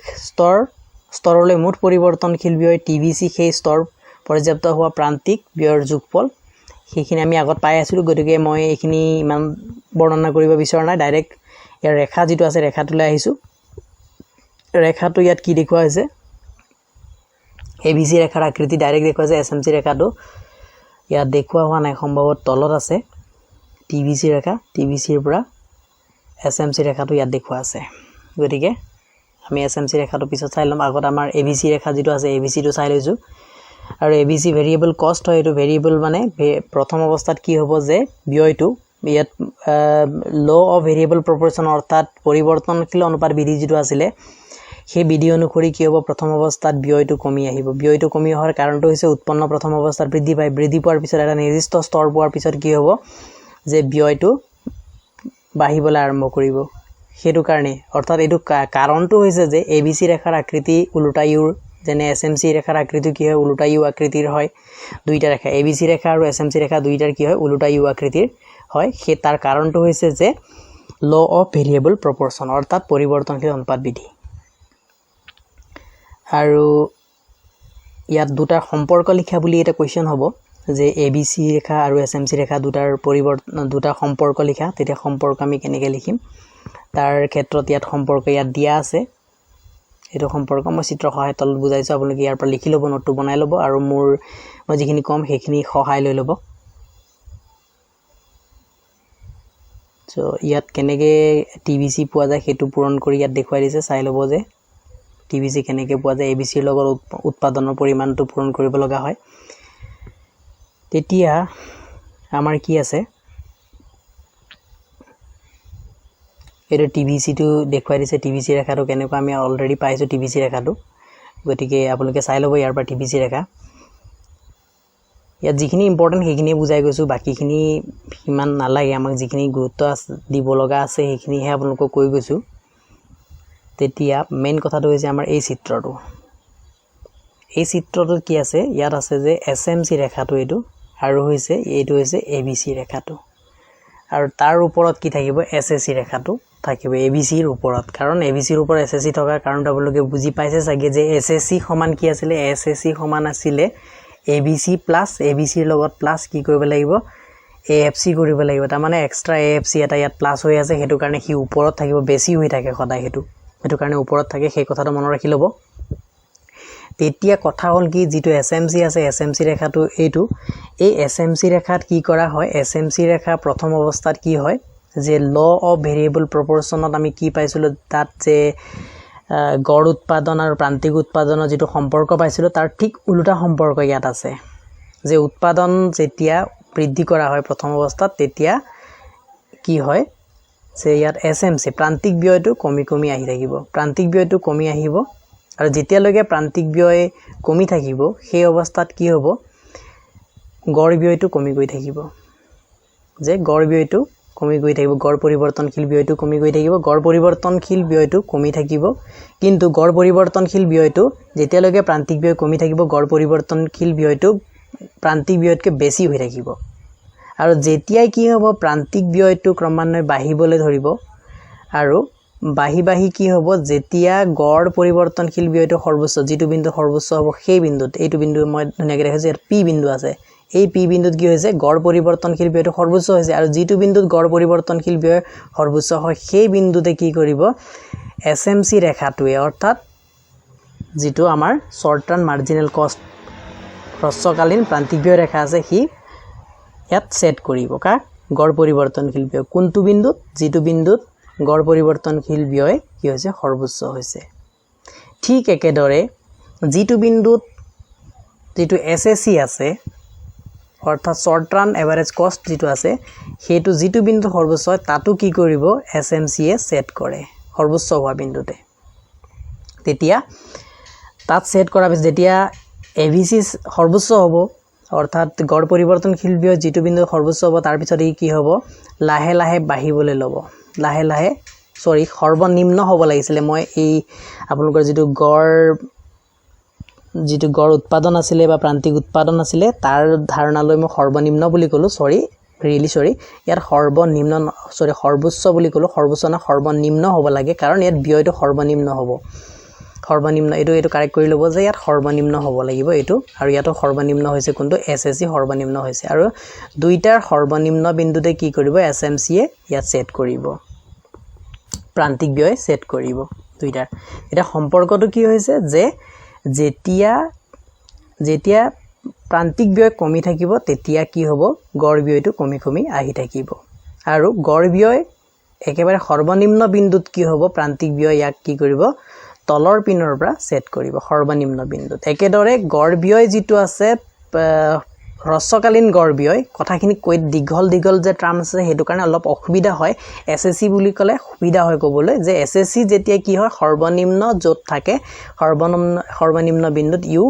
স্তৰলৈ মুঠ পৰিৱৰ্তনশীল ব্যয় TVC সেই স্তৰ পৰ্যাপ্ত হোৱা প্ৰান্তিক ব্যয়ৰ যোগফল সেইখিনি আমি আগত পাই আছিলো গতিকে মই এইখিনি ইমান বৰ্ণনা কৰিব বিচৰা নাই ডাইৰেক্ট ইয়াৰ ৰেখা যেটো আছে ৰেখাটোলৈ আহিছো ৰেখাটো ইয়াত কি দেখুৱা হৈছে ABC ৰেখাৰ আকৃতি ডাইৰেক্ট দেখুৱা আছে SMC ৰেখাটো ইয়াত দেখুৱা হোৱা নাই সম্ভৱত তলত আছে TVC ৰেখা TVC ৰ পৰা SMC ৰেখাটো ইয়াত দেখুৱা আছে গতিকে আমি এছএমসি ৰেখাটো পিছত চাই লম আগত আমাৰ এবিসি ৰেখা যেটো আছে এবিসি টো চাই লৈছো আৰু এবিসি ভেৰিয়েবল কষ্ট হয় এটো ভেৰিয়েবল মানে প্ৰথম অৱস্থাত কি হ'ব যে ব্যয়টো ইয়াত ল অফ ভেৰিয়েবল প্ৰপৰচন অৰ্থাৎ পৰিৱৰ্তনশীল অনুপাত বিধি যেটো আছিল সেই বিধি অনুসৰি কি হ'ব প্ৰথম অৱস্থাত ব্যয়টো কমি আহিব ব্যয়টো কমি অহাৰ কাৰণটো হৈছে উৎপন্ন প্ৰথম অৱস্থাত বৃদ্ধি পায় বৃদ্ধি পোৱাৰ পিছত এটা নিৰ্দিষ্ট স্তৰ পোৱাৰ পিছত কি হ'ব যে ব্যয়টো বাঢ়িবলৈ আৰম্ভ কৰিব হেতু কাৰণে অৰ্থাৎ এটো কাৰণটো হৈছে যে এবিসি ৰেখাৰ আকৃতি উল্টা ইউৰ যেনে এছএমসি ৰেখাৰ আকৃতি কি হয় উল্টা ইউ আকৃতিৰ হয় দুইটা ৰেখা এবিসি ৰেখা আৰু এছএমসি ৰেখা দুইটাৰ কি হয় উল্টা ইউ আকৃতিৰ হয় হে তাৰ কাৰণটো হৈছে যে ল অফ ভেৰিয়েবল প্ৰপৰচন অৰ্থাৎ পৰিৱৰ্তনশীল অনুপাত বিধি আৰু ইয়াত দুটাৰ সম্পৰ্ক লিখা বুলি এটা কোৱেশ্চন হ'ব যে এবিসি ৰেখা আৰু এছএমসি ৰেখা দুটাৰ সম্পৰ্ক লিখা তেতিয়া সম্পৰ্ক আমি কেনেকৈ লিখিম তাৰ ক্ষেত্ৰত ইয়াত সম্পৰ্ক ইয়াত দিয়া আছে এটো সম্পৰ্ক মই চিত্ৰ সহায়ত তলত বুজাইছো আপোনালোকে ইয়াৰ পৰা লিখি ল'ব নোটটো বনাই ল'ব আৰু মই যিখিনি কম সেইখিনি সহায় লৈ ল'ব সো ইয়াত কেনেকৈ টিবিসি পোৱা যায় হেতু পূৰণ কৰি ইয়াত দেখুৱাই দিছে চাই ল'ব যে টিবিসি কেনেকৈ পোৱা যায় এবিসিৰ লগত উৎপাদনৰ পৰিমাণটো পূৰণ কৰিব লগা হয় তেতিয়া আমাৰ কি আছে এটো টিবিসি টো দেখুৱাই দিছে টিবিসি ৰেখাটো কেনেকৈ আমি অলৰেডি পাইছো টিবিসি ৰেখাটো গতিকে আপোনালোকে চাই ল'ব ইয়াৰ পৰা টিবিসি ৰেখা ইয়াত যিখিনি ইম্পৰ্টেন্ট সেইখিনি বুজাই গৈছো বাকিখিনি ইমান নালাগে আমাক যিখিনি গুৰুত্ব দিব লগা আছে সেইখিনিহে আপোনালোকক কৈ গৈছো তেতিয়া মেইন কথাটো হৈছে আমাৰ এই চিত্ৰটোত কি আছে ইয়াত আছে যে এছএমসি ৰেখাটো আৰু এইটো হৈছে এবিসি ৰেখাটো আৰু তাৰ ওপৰত কি থাকিব এছএসি ৰেখাটো থাকিব এবিসিৰ ওপৰত কাৰণ এবিসিৰ ওপৰত এছএসি থকাৰ কাৰণটো আপোনালোকে বুজি পাইছে চাগে যে এছএসি সমান কি আছিল এছএসি সমান আছিল এবিসি প্লাস এবিসিৰ লগত প্লাস কি কৰিব লাগিব এএফসি কৰিব লাগিব তাৰ মানে এক্সট্ৰা এএফসি এটা ইয়াত প্লাস হৈ আছে হেতু কাৰণে হি ওপৰত থাকিব বেছি হৈ থাকে সদায় হেতু কাৰণে ওপৰত থাকে সেই কথাটো মনত ৰাখি ল'ব তেতিয়া কথা হল কি যেটো এছএমসি আছে এছএমসি ৰেখাটো এইটো এই এছএমসি ৰেখাত কি কৰা হয় এছএমসি ৰেখা প্ৰথম অৱস্থাত কি হয় যে ল অফ ভেৰিয়েবল প্ৰপৰচনত আমি কি পাইছিলো তাত যে গড় উৎপাদন আৰু প্ৰান্তিক উৎপাদনৰ যেটো সম্পৰ্ক পাইছিলো তাৰ ঠিক উল্টা সম্পৰ্ক ইয়াত আছে যে উৎপাদন যেতিয়া বৃদ্ধি কৰা হয় প্ৰথম অৱস্থাত তেতিয়া কি হয় যে ইয়াত এছএমসি প্ৰান্তিক ব্যয়টো কমি আহি থাকিব প্ৰান্তিক ব্যয়টো কমি আহিব আৰু যেতিয়ালৈকে প্ৰান্তিক ব্যয় কমি থাকিব সেই অৱস্থাত কি হ'ব গড় ব্যয়টো কমি গৈ থাকিব যে গড় ব্যয়টো কমি গৈ থাকিব গড় পৰিৱৰ্তনশীল ব্যয়টো কমি গৈ থাকিব গড় পৰিৱৰ্তনশীল ব্যয়টো কমি থাকিব কিন্তু গড় পৰিৱৰ্তনশীল ব্যয়টো যেতিয়ালৈকে প্ৰান্তিক ব্যয় কমি থাকিব গড় পৰিৱৰ্তনশীল ব্যয়টো প্ৰান্তিক ব্যয়তকৈ বেছি হৈ থাকিব আৰু যেতিয়াই কি হ'ব প্ৰান্তিক ব্যয়টো ক্ৰমান্বয়ে বাঢ়িবলৈ ধৰিব আৰু বাহি কি হ'ব যেতিয়া গড় পৰিৱৰ্তনশীল ব্যয়টো সৰ্বোচ্চ যেটো বিন্দু সৰ্বোচ্চ হ'ব সেই বিন্দুত এইটো বিন্দু মই ধুনিয়াকৈ দেখাইছো ইয়াত পি বিন্দু আছে এই পি বিন্দুত কি হৈছে গড় পৰিৱৰ্তনশীল ব্যয়টো সৰ্বোচ্চ হৈছে আৰু যেটো বিন্দুত গড় পৰিৱৰ্তনশীল ব্যয় সৰ্বোচ্চ হয় সেই বিন্দুতে কি কৰিব এছএমসি ৰেখাটোৱে অৰ্থাৎ যেটো আমাৰ শৰ্ট টাৰ্ম মাৰ্জিনাল কষ্ট হ্ৰস্বকালীন প্ৰান্তিক ব্যয় ৰেখা আছে হি ইয়াত সেট কৰিব কা গড় পৰিৱৰ্তনশীল ব্যয় কোনটো বিন্দুত যেটো বিন্দুত গড় পৰিৱৰ্তনশীল ব্যয় কি হৈছে সৰ্বোচ্চ হৈছে ঠিক একেদৰে যেটো বিন্দুত যেটো এছএসি আছে অৰ্থাৎ শৰ্ট টাৰ্ম এভাৰেজ কষ্ট যেটো আছে হেতু যেটো বিন্দু সৰ্বোচ্চ হয় তাতো কি কৰিব এছএমসি এ সেট কৰে সৰ্বোচ্চ হোৱা বিন্দুতে তেতিয়া তাত সেট কৰা পিছত যেতিয়া এবিসি সৰ্বোচ্চ হ'ব অৰ্থাৎ গড় পৰিৱৰ্তনশীল ব্যয় যেটো বিন্দু সৰ্বোচ্চ হ'ব তাৰ পিছত কি হ'ব লাহে লাহে বাঢ়িবলৈ ল'ব লাহে লাহে সৰ্বনিম্ন হ'ব লাগিছিল মই এই আপোনালোকৰ যেটো গড় উৎপাদন আছিল বা প্ৰান্তিক উৎপাদন আছিল তাৰ ধাৰণালৈ মই সৰ্বনিম্ন বুলি কলো ইয়াত সৰ্বনিম্ন সৰ্বোচ্চ বুলি কলো সৰ্বোচ্চ না সৰ্বনিম্ন হ'ব লাগে কাৰণ ইয়াত ব্যয়টো সৰ্বনিম্ন হ'ব সৰ্বনিম্ন এইটো কাৰেক্ট কৰি ল'ব যে ইয়াত সৰ্বনিম্ন হ'ব লাগিব এইটো আৰু ইয়াতো সৰ্বনিম্ন হৈছে কোনটো এছএসি সৰ্বনিম্ন হৈছে আৰু দুইটাৰ সৰ্বনিম্ন বিন্দুতে কি কৰিব এছএমসি এ ইয়াত সেট কৰিব প্ৰান্তিক ব্যয় সেট কৰিব দুইটাৰ এটা সম্পৰ্কটো কি হৈছে যে যেতিয়া প্ৰান্তিক ব্যয় কমি থাকিব তেতিয়া কি হ'ব গড় ব্যয়টো কমি আহি থাকিব আৰু গড় ব্যয় একেবাৰে সৰ্বনিম্ন বিন্দুত কি হ'ব প্ৰান্তিক ব্যয় ইয়াক কি কৰিব তলৰ পিনৰ পৰা সেট কৰিব সৰ্বনিম্ন বিন্দুত একেদৰে গড় ব্যয় যেটো আছে হ্ৰস্বকালীন গড় ব্যয় কথাখিনি কৈ দীঘল যে টাৰ্ম আছে হেতু কাৰণে অলপ অসুবিধা হয় এসএসসি বুলি কলে সুবিধা হয় কবলৈ যে এসএসসি যেতিয়া কি হয় সৰ্বনিম্ন যত থাকে সৰ্বনিম্ন বিন্দুত ইউ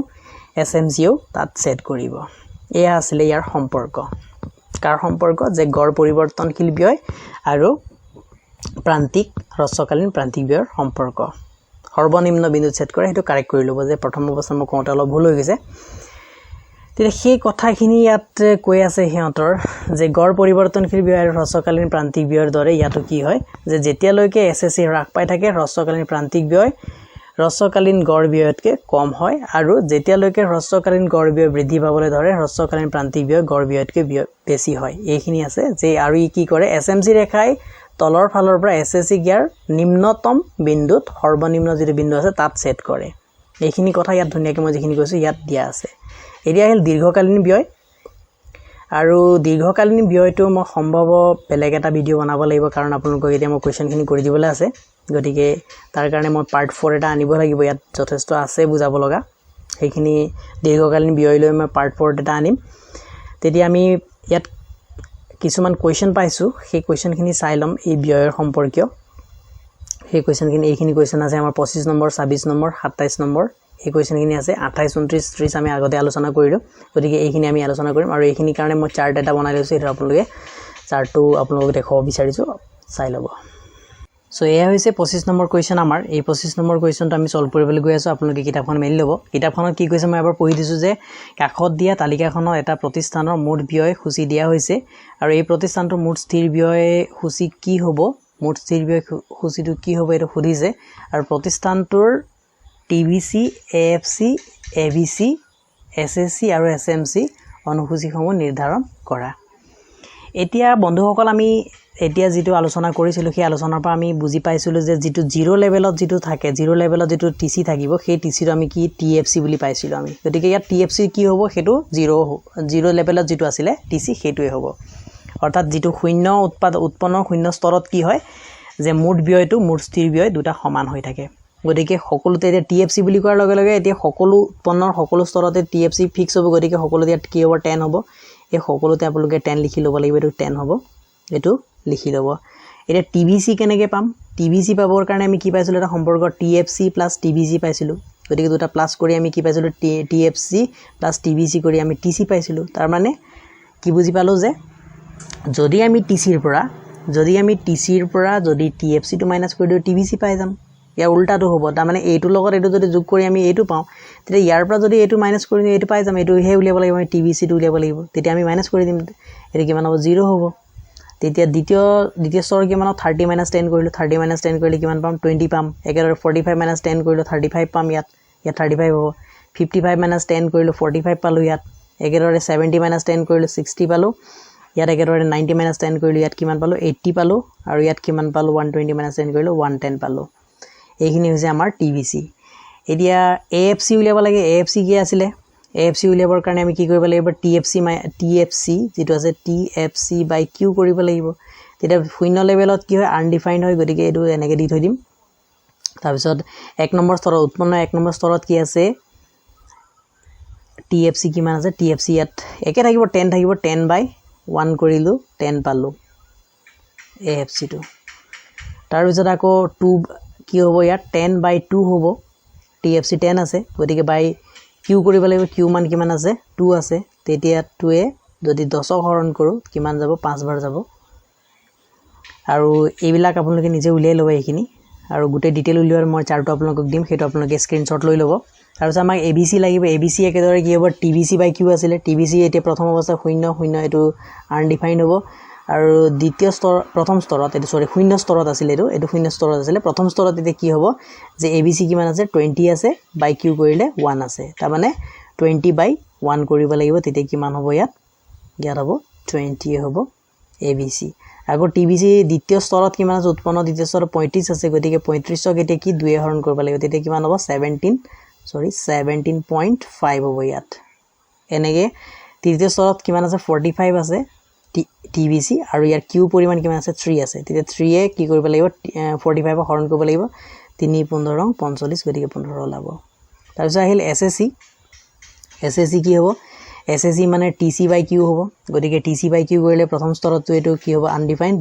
এসএমসিও তাত সেট কৰিব এয়া আছিল ইয়াৰ সম্পৰ্ক কাৰ সম্পৰ্ক যে গড় পৰিৱৰ্তনশীল ব্যয় আৰু প্ৰান্তিক হ্ৰস্বকালীন প্ৰান্তিক ব্যয়ৰ সম্পৰ্ক সৰ্বনিম্ন বিন্দুত সেট কৰে হেতু কাৰেক্ট কৰি লব যে প্ৰথম অৱস্থাত মই কোনটা অলপ ভুল হৈ গৈছে তেতিয়া সেই কথাখিনি ইয়াত কৈ আছে হিহঁতৰ যে গড় পৰিৱৰ্তনশীল ব্যয় আৰু হ্ৰস্বকালীন প্ৰান্তিক ব্যয়ৰ দৰে ইয়াতো কি হয় যে যেতিয়ালৈকে এসএসসি হ্ৰাস পাই থাকে হ্ৰস্বকালীন প্ৰান্তিক ব্যয় হ্ৰস্বকালীন গড় ব্যয়তকৈ কম হয় আৰু যেতিয়ালৈকে হ্ৰস্বকালীন গড় ব্যয় বৃদ্ধি পাবলৈ ধৰে হ্ৰস্বকালীন প্ৰান্তিক ব্যয় গড় ব্যয়তকৈ বেছি হয় এইখিনি আছে যে আৰু ই কি কৰে এসএমসি ৰেখাই তলৰ ফালৰ পৰা এসএসসি ইয়াৰ নিম্নতম বিন্দুত সৰ্বনিম্ন যেটো বিন্দু আছে তাত সেট কৰে এইখিনি কথা ইয়াত ধুনিয়াকৈ মই যিখিনি কৈছো ইয়াত দিয়া আছে এৰিয়া হিল দীৰ্ঘকালীন ব্যয় আৰু দীৰ্ঘকালীন ব্যয়টো মই সম্ভৱ বেলেগ এটা ভিডিও বনাব লাগিব কাৰণ আপোনালোকক এতিয়া মই কোৱেশ্চনখিনি কৰি দিবলৈ আছে গতিকে তাৰ কাৰণে মই পাৰ্ট 4 এটা আনিব লাগিব ইয়াত যথেষ্ট আছে বুজাব লগা সেইখিনি দীৰ্ঘকালীন ব্যয় লৈ মই পাৰ্ট 4 এটা আনিম তেতিয়া আমি ইয়াত কিছুমান কোৱেশ্চন পাইছো সেই কোৱেশ্চনখিনি চাই লম এই ব্যয়ৰ সম্পৰ্কীয় সেই কোৱেশ্চনখিনি এইখিনি কোৱেশ্চন আছে আমাৰ 25 নম্বৰ 26 নম্বৰ 27 নম্বৰ এই কোৱেশ্চনখিনি আছে 28 29 30 আমি আগতে আলোচনা কৰিলো গতিকে এইখিনি আমি আলোচনা কৰিম আৰু এইখিনি কাৰণে মই চাৰ্ট এটা বনাই লৈছো এটা আপোনালোকে চাৰ্টটো আপোনালোকক দেখাব বিচাৰিছো চাই লব সো এয়া হৈছে 25 নম্বৰ কোৱেশ্চন আমাৰ এই 25 নম্বৰ কোৱেশ্চনটো আমি সলভ কৰিবলৈ গৈ আছো আপোনালোকে কিতাপখন মেলি লব কিতাপখনত কি কৈছে মই এবাৰ পঢ়ি দিছো যে কাখত দিয়া তালিকাখনৰ এটা প্ৰতিষ্ঠানৰ মুঠ ব্যয় সূচী দিয়া হৈছে আৰু এই প্ৰতিষ্ঠানটোৰ মুঠ স্থিৰ ব্যয় সূচী কি হ'ব মুঠ স্থিৰ ব্যয় সূচীটো কি হ'ব এটা সুধিছে আৰু প্ৰতিষ্ঠানটোৰ টিবিসি এএফসি এবিসি এসএসসি আৰু এসএমসি অনুসূচীসমূহ নিৰ্ধাৰণ কৰা এতিয়া বন্ধুসকল আমি এতিয়া যেটো আলোচনা কৰিছিল সেই আলোচনাৰ পৰা আমি বুজি পাইছিলো যে যেটো জিৰো লেভেলত যেটো থাকে জিৰো লেভেলত যেটো টিসি থাকিব সেই টিসিটো আমি কি টিএফসি বুলি পাইছিলো আমি গতিকে ইয়াত টিএফসি কি হ'ব হেতু জিৰো লেভেলত যেটো আছিল টিসি হেতুৱে হ'ব অৰ্থাৎ যেটো শূন্য উৎপন্ন শূন্য স্তৰত কি হয় যে মুঠ ব্যয়টো মুঠ স্থিৰ ব্যয় দুটা সমান হৈ থাকে গতিকে সকলোতে এতিয়া টিএফসি বুলি কোৱাৰ লগে লগে এতিয়া সকলো উৎপন্নৰ সকলো স্তৰতে টিএফসি ফিক্স হ'ব গতিকে সকলোতে ইয়াত কি হ'ব 10 হ'ব এই সকলোতে আপোনালোকে 10 লিখি ল'ব লাগিব এটো 10 হ'ব এটো লিখি ল'ব এতিয়া টিবিসি কেনেকৈ পাম টিবিসি পাবৰ কাৰণে আমি কি পাইছিলো এটা সম্পৰ্ক টিএফসি প্লাস টিবিসি পাইছিলো গতিকে দুটা প্লাস কৰি আমি কি পাইছিলো টিএফসি প্লাস টিবিসি কৰি আমি টিসি পাইছিলো তাৰ মানে কি বুজি পালো যে যদি আমি টিসিৰ পৰা যদি টিএফসি টো মাইনাস কৰি দিও টিবিসি পাই যাম या উল্টাটো হ'ব তাৰ মানে এইটো লগত এইটো যদি যোগ কৰি আমি এইটো পাও তেতিয়া ইয়াৰ পৰা যদি এইটো মাইনাস কৰি দিও এইটো পাই যাম এইটো হে উলিয়াব লাগিব আমি টিবিসি টো উলিয়াব লাগিব তেতিয়া আমি মাইনাস কৰি দিম এটো কিমান হ'ব 0 হ'ব তেতিয়া দ্বিতীয় স্তৰ কিমান 30 - 10 কৰিলো 30 - 10 কৰিলে কিমান পাম 20 পাম একেদৰে 45 - 10 কৰিলো 35 পাম ইয়াত 35 হ'ব 55 - 10 কৰিলো 45 পালো ইয়াত একেদৰে 70 - 10 কৰিলো 60 পালো ইয়াত একেদৰে 90 - 10 কৰিলো ইয়াত কিমান পালো 80 পালো আৰু ইয়াত কিমান পালো 120 - 10 কৰিলো 110 পালো এইখিনি হৈছে আমাৰ টিবিসি এতিয়া এএফসি উলিয়াব লাগে এএফসি কি আছিল এএফসি উলিয়াবৰ কাৰণে আমি কি কৰিব লাগিব টিএফসি যেটো আছে টিএফসি বাই কিউ কৰিব লাগিব তেতিয়া শূন্য লেভেলত কি হয় আনডিফাইন্ড হয় গতিকে এটো এনেকৈ দি থৈ দিম তাৰ পিছত 1 নম্বৰ স্তৰত উৎপন্ন 1 নম্বৰ স্তৰত কি আছে টিএফসি কিমান আছে টিএফসি ইয়াত একে থাকিব 10 থাকিব 10 বাই 1 কৰিলো 10 পালো এএফসি টো তাৰ পিছত আকৌ 2 কি হ'ব ইয়াত 10 বাই 2 হ'ব টিএফসি 10 আছে গতিকে বাই কিউ কৰিব লাগিব কিউ মান কিমান আছে 2 আছে তেতিয়া 2 এ যদি 10 হৰণ কৰো কিমান যাব 5 বাৰ যাব আৰু এইবিলাক আপোনালোকে নিজে উলিয়াই লব এইখিনি আৰু গুটে ডিটেইল উলিয়াৰ মই চাৰ্টটো আপোনালোকক দিম হেতু আপোনালোকে স্ক্ৰিনশ্বট লৈ লব আৰু আমাক এবিসি লাগিব এবিসি একেদৰে কি হ'ব টিবিসি বাই কিউ আছিল টিবিসি এতিয়া প্ৰথম অৱস্থা 0 0 এটো আনডিফাইন্ড হ'ব আৰু দ্বিতীয় স্তৰ প্ৰথম স্তৰত এটো শূন্য স্তৰত আছিল এটো শূন্য স্তৰত আছিল প্ৰথম স্তৰত এতিয়া কি হ'ব যে এবিসি কিমান আছে 20 আছে বাই কিউ কৰিলে 1 আছে তাৰ মানে 20 বাই 1 কৰিব লাগিব তেতিয়া কিমান হ'ব ইয়াত হ'ব 20 হ'ব এবিসি আগৰ টিবিসি দ্বিতীয় স্তৰত কিমান আছে উৎপন্ন দ্বিতীয় স্তৰত 35 আছে গতিকে 35 ক এতিয়া কি 2 এ হৰণ কৰিব লাগিব তেতিয়া কিমান হ'ব 17.5 হ'ব ইয়াত এনেকে তৃতীয় স্তৰত কিমান আছে 45 আছে টিবিসি আৰু ইয়াৰ কিউ পৰিমাণ কিমান আছে 3 আছে তেতিয়া 3 এ কি কৰিব লাগিব 45 হৰণ কৰিব লাগিব 3 15 45 গতিকে 15 ওলাব তাৰপিছত আহিল এসএসসি কি হ'ব এসএসসি মানে টিসি বাই কিউ হ'ব গতিকে টিসি বাই কিউ কৰিলে প্ৰথম স্তৰটো এটো কি হ'ব আনডিফাইন্ড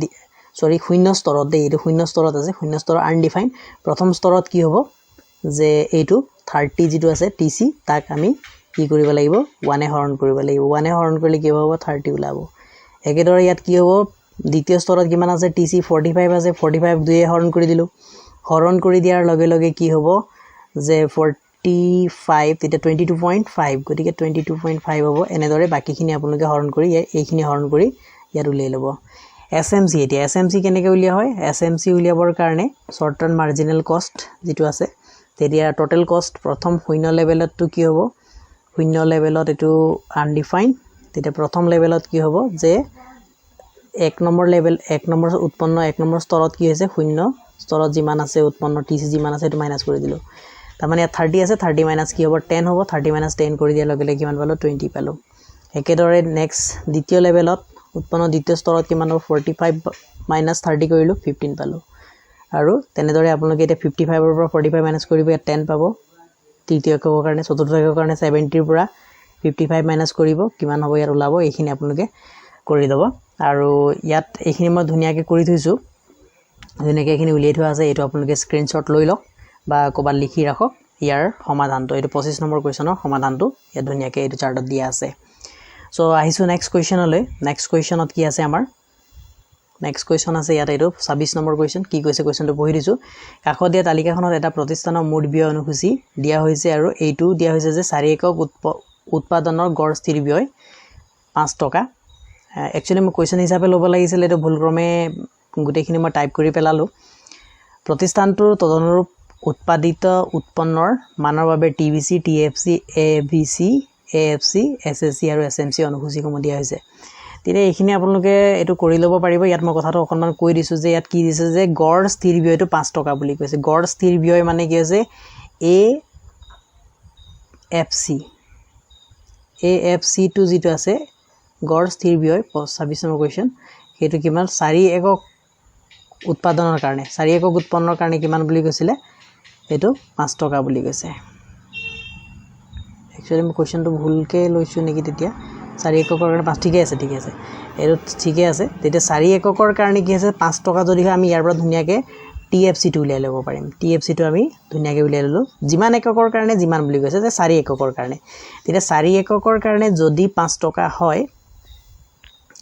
সৰি শূন্য স্তৰত দেই এটো শূন্য স্তৰত আছে শূন্য স্তৰ আনডিফাইন্ড প্ৰথম স্তৰত কি হ'ব যে এইটো 30 যেটো আছে টিসি তাক আমি কি কৰিব লাগিব 1 এ হৰণ কৰিব লাগিব 1 এ হৰণ কৰিলে কি হ'ব 30 ওলাব একেদৰে ইয়াত কি হ'ব দ্বিতীয় স্তৰত কিমান আছে টিসি 45 আছে 45 2 এ হৰণ কৰি দিলো হৰণ কৰি দিয়াৰ লগে লগে কি হ'ব যে 45 তেতিয়া 22.5 গতিকে 22.5 হ'ব এনেদৰে বাকিখিনি আপোনালোকে হৰণ কৰি এইখিনি হৰণ কৰি ইয়াত উলিয়াই ল'ব এসএমসি এতিয়া এসএমসি কেনেকৈ উলিয়া হয় এসএমসি উলিয়াবৰ কাৰণে শৰ্ট টাৰ্ম মাৰ্জিনাল কষ্ট যেটো আছে তেতিয়া টোটাল কষ্ট প্ৰথম শূন্য লেভেলত তো কি হ'ব শূন্য লেভেলত এটো আনডিফাইন্ড তেতিয়া প্ৰথম লেভেলত কি হ'ব যে 1 নম্বৰ লেভেল 1 নম্বৰ উৎপন্ন 1 নম্বৰ স্তৰত কি হৈছে শূন্য স্তৰত যিমান আছে উৎপন্ন টিসি যিমান আছে এটো মাইনাস কৰি দিলো তাৰ মানে 30 আছে 30 মাইনাস কি হ'ব 10 হ'ব 30 মাইনাস 10 কৰি দিয়া লগে লগে কিমান পালো 20 পালো একেদৰে নেক্সট দ্বিতীয় লেভেলত উৎপন্ন দ্বিতীয় স্তৰত কিমান হ'ব 45 মাইনাস 30 কৰিলো 15 পালো আৰু তেনেদৰে আপোনালোকে এটা 55 ৰ পৰা 45 মাইনাস কৰিব ইয়াত 10 পাব তৃতীয় এককৰ কাৰণে চতুৰ্থ এককৰ কাৰণে 70 ৰ পৰা 55 মাইনাস কৰিব কিমান হ'ব ইয়াত ওলাব এইখিনি আপোনালোকে কৰি দিব আৰু ইয়াত এইখিনি মই ধুনিয়াকে কৰি থৈছো ধুনিয়াকে এইখিনি উলিয়াই থোৱা আছে এটো আপোনালোকে স্ক্ৰিনশ্বট লৈ লওক বা কবাত লিখি ৰাখক ইয়াৰ সমাধানটো এটো 25 নম্বৰ কোৱেশ্যনৰ সমাধানটো ইয়াত ধুনিয়াকে এটো চাৰ্টত দিয়া আছে সো আহিছো নেক্সট কোৱেশ্যনলৈ নেক্সট কোৱেশ্যনত কি আছে আমাৰ নেক্সট কোৱেশ্যন আছে ইয়াত এটো 26 নম্বৰ কোৱেশ্যন কি কৈছে কোৱেশ্যনটো পঢ়ি দিছো কাকত দিয়া তালিকাখনত এটা প্ৰতিষ্ঠানৰ মুঠ ব্যয় অনুসূচী দিয়া হৈছে আৰু এইটো দিয়া হৈছে যে 4 একক উৎপাদনৰ গড় স্থিৰ ব্যয় 5 টকা একচুয়ালি মই কোৱেশ্যন হিচাপে ল'ব লাগিছিল এটো ভুলক্ৰমে গুটেখিনি মই টাইপ কৰি পেলালো প্ৰতিষ্ঠানটোৰ তদনুৰূপ উৎপাদিত উৎপন্নৰ মানৰ বাবে TVC TFC ABC AFC SSC আৰু এসএমসি অনুসূচীসমূহ দিয়া হৈছে তেতিয়া এইখিনি আপোনালোকে এটো কৰি ল'ব পাৰিব ইয়াত মই কথাটো অকনমান কৈ দিছো যে ইয়াত কি দিছে যে গড় স্থিৰ ব্যয়টো 5 টকা বুলি কৈছে গড় স্থিৰ ব্যয় মানে কি হৈছে এএফসি টু যেটো আছে গড় স্থিৰ ব্যয় 26 নম্বৰ কোৱেশ্যন হেতু কিমান 4 একক উৎপাদনৰ কাৰণে 4 একক উৎপন্নৰ কাৰণে কিমান বুলি কৈছিলে এটো 5 টকা বুলি কৈছে একচুয়ালি মই কোৱেশ্যনটো ভুলকে লৈছো নেকি তেতিয়া 4 এককৰ কাৰণে 5 ঠিকে আছে এটো ঠিকে আছে তেতিয়া 4 এককৰ কাৰণে কি আছে 5 টকা যদি আমি ইয়াৰ পৰা ধুনিয়াকে টিএফসি টো উলিয়াই ল'ব পাৰিম টিএফসি টো আমি ধুনিয়াকে উলিয়াই ললো যিমান এককৰ কাৰণে যিমান বুলি কৈছে যে 4 এককৰ কাৰণে তেতিয়া 4 এককৰ কাৰণে যদি 5 টকা হয়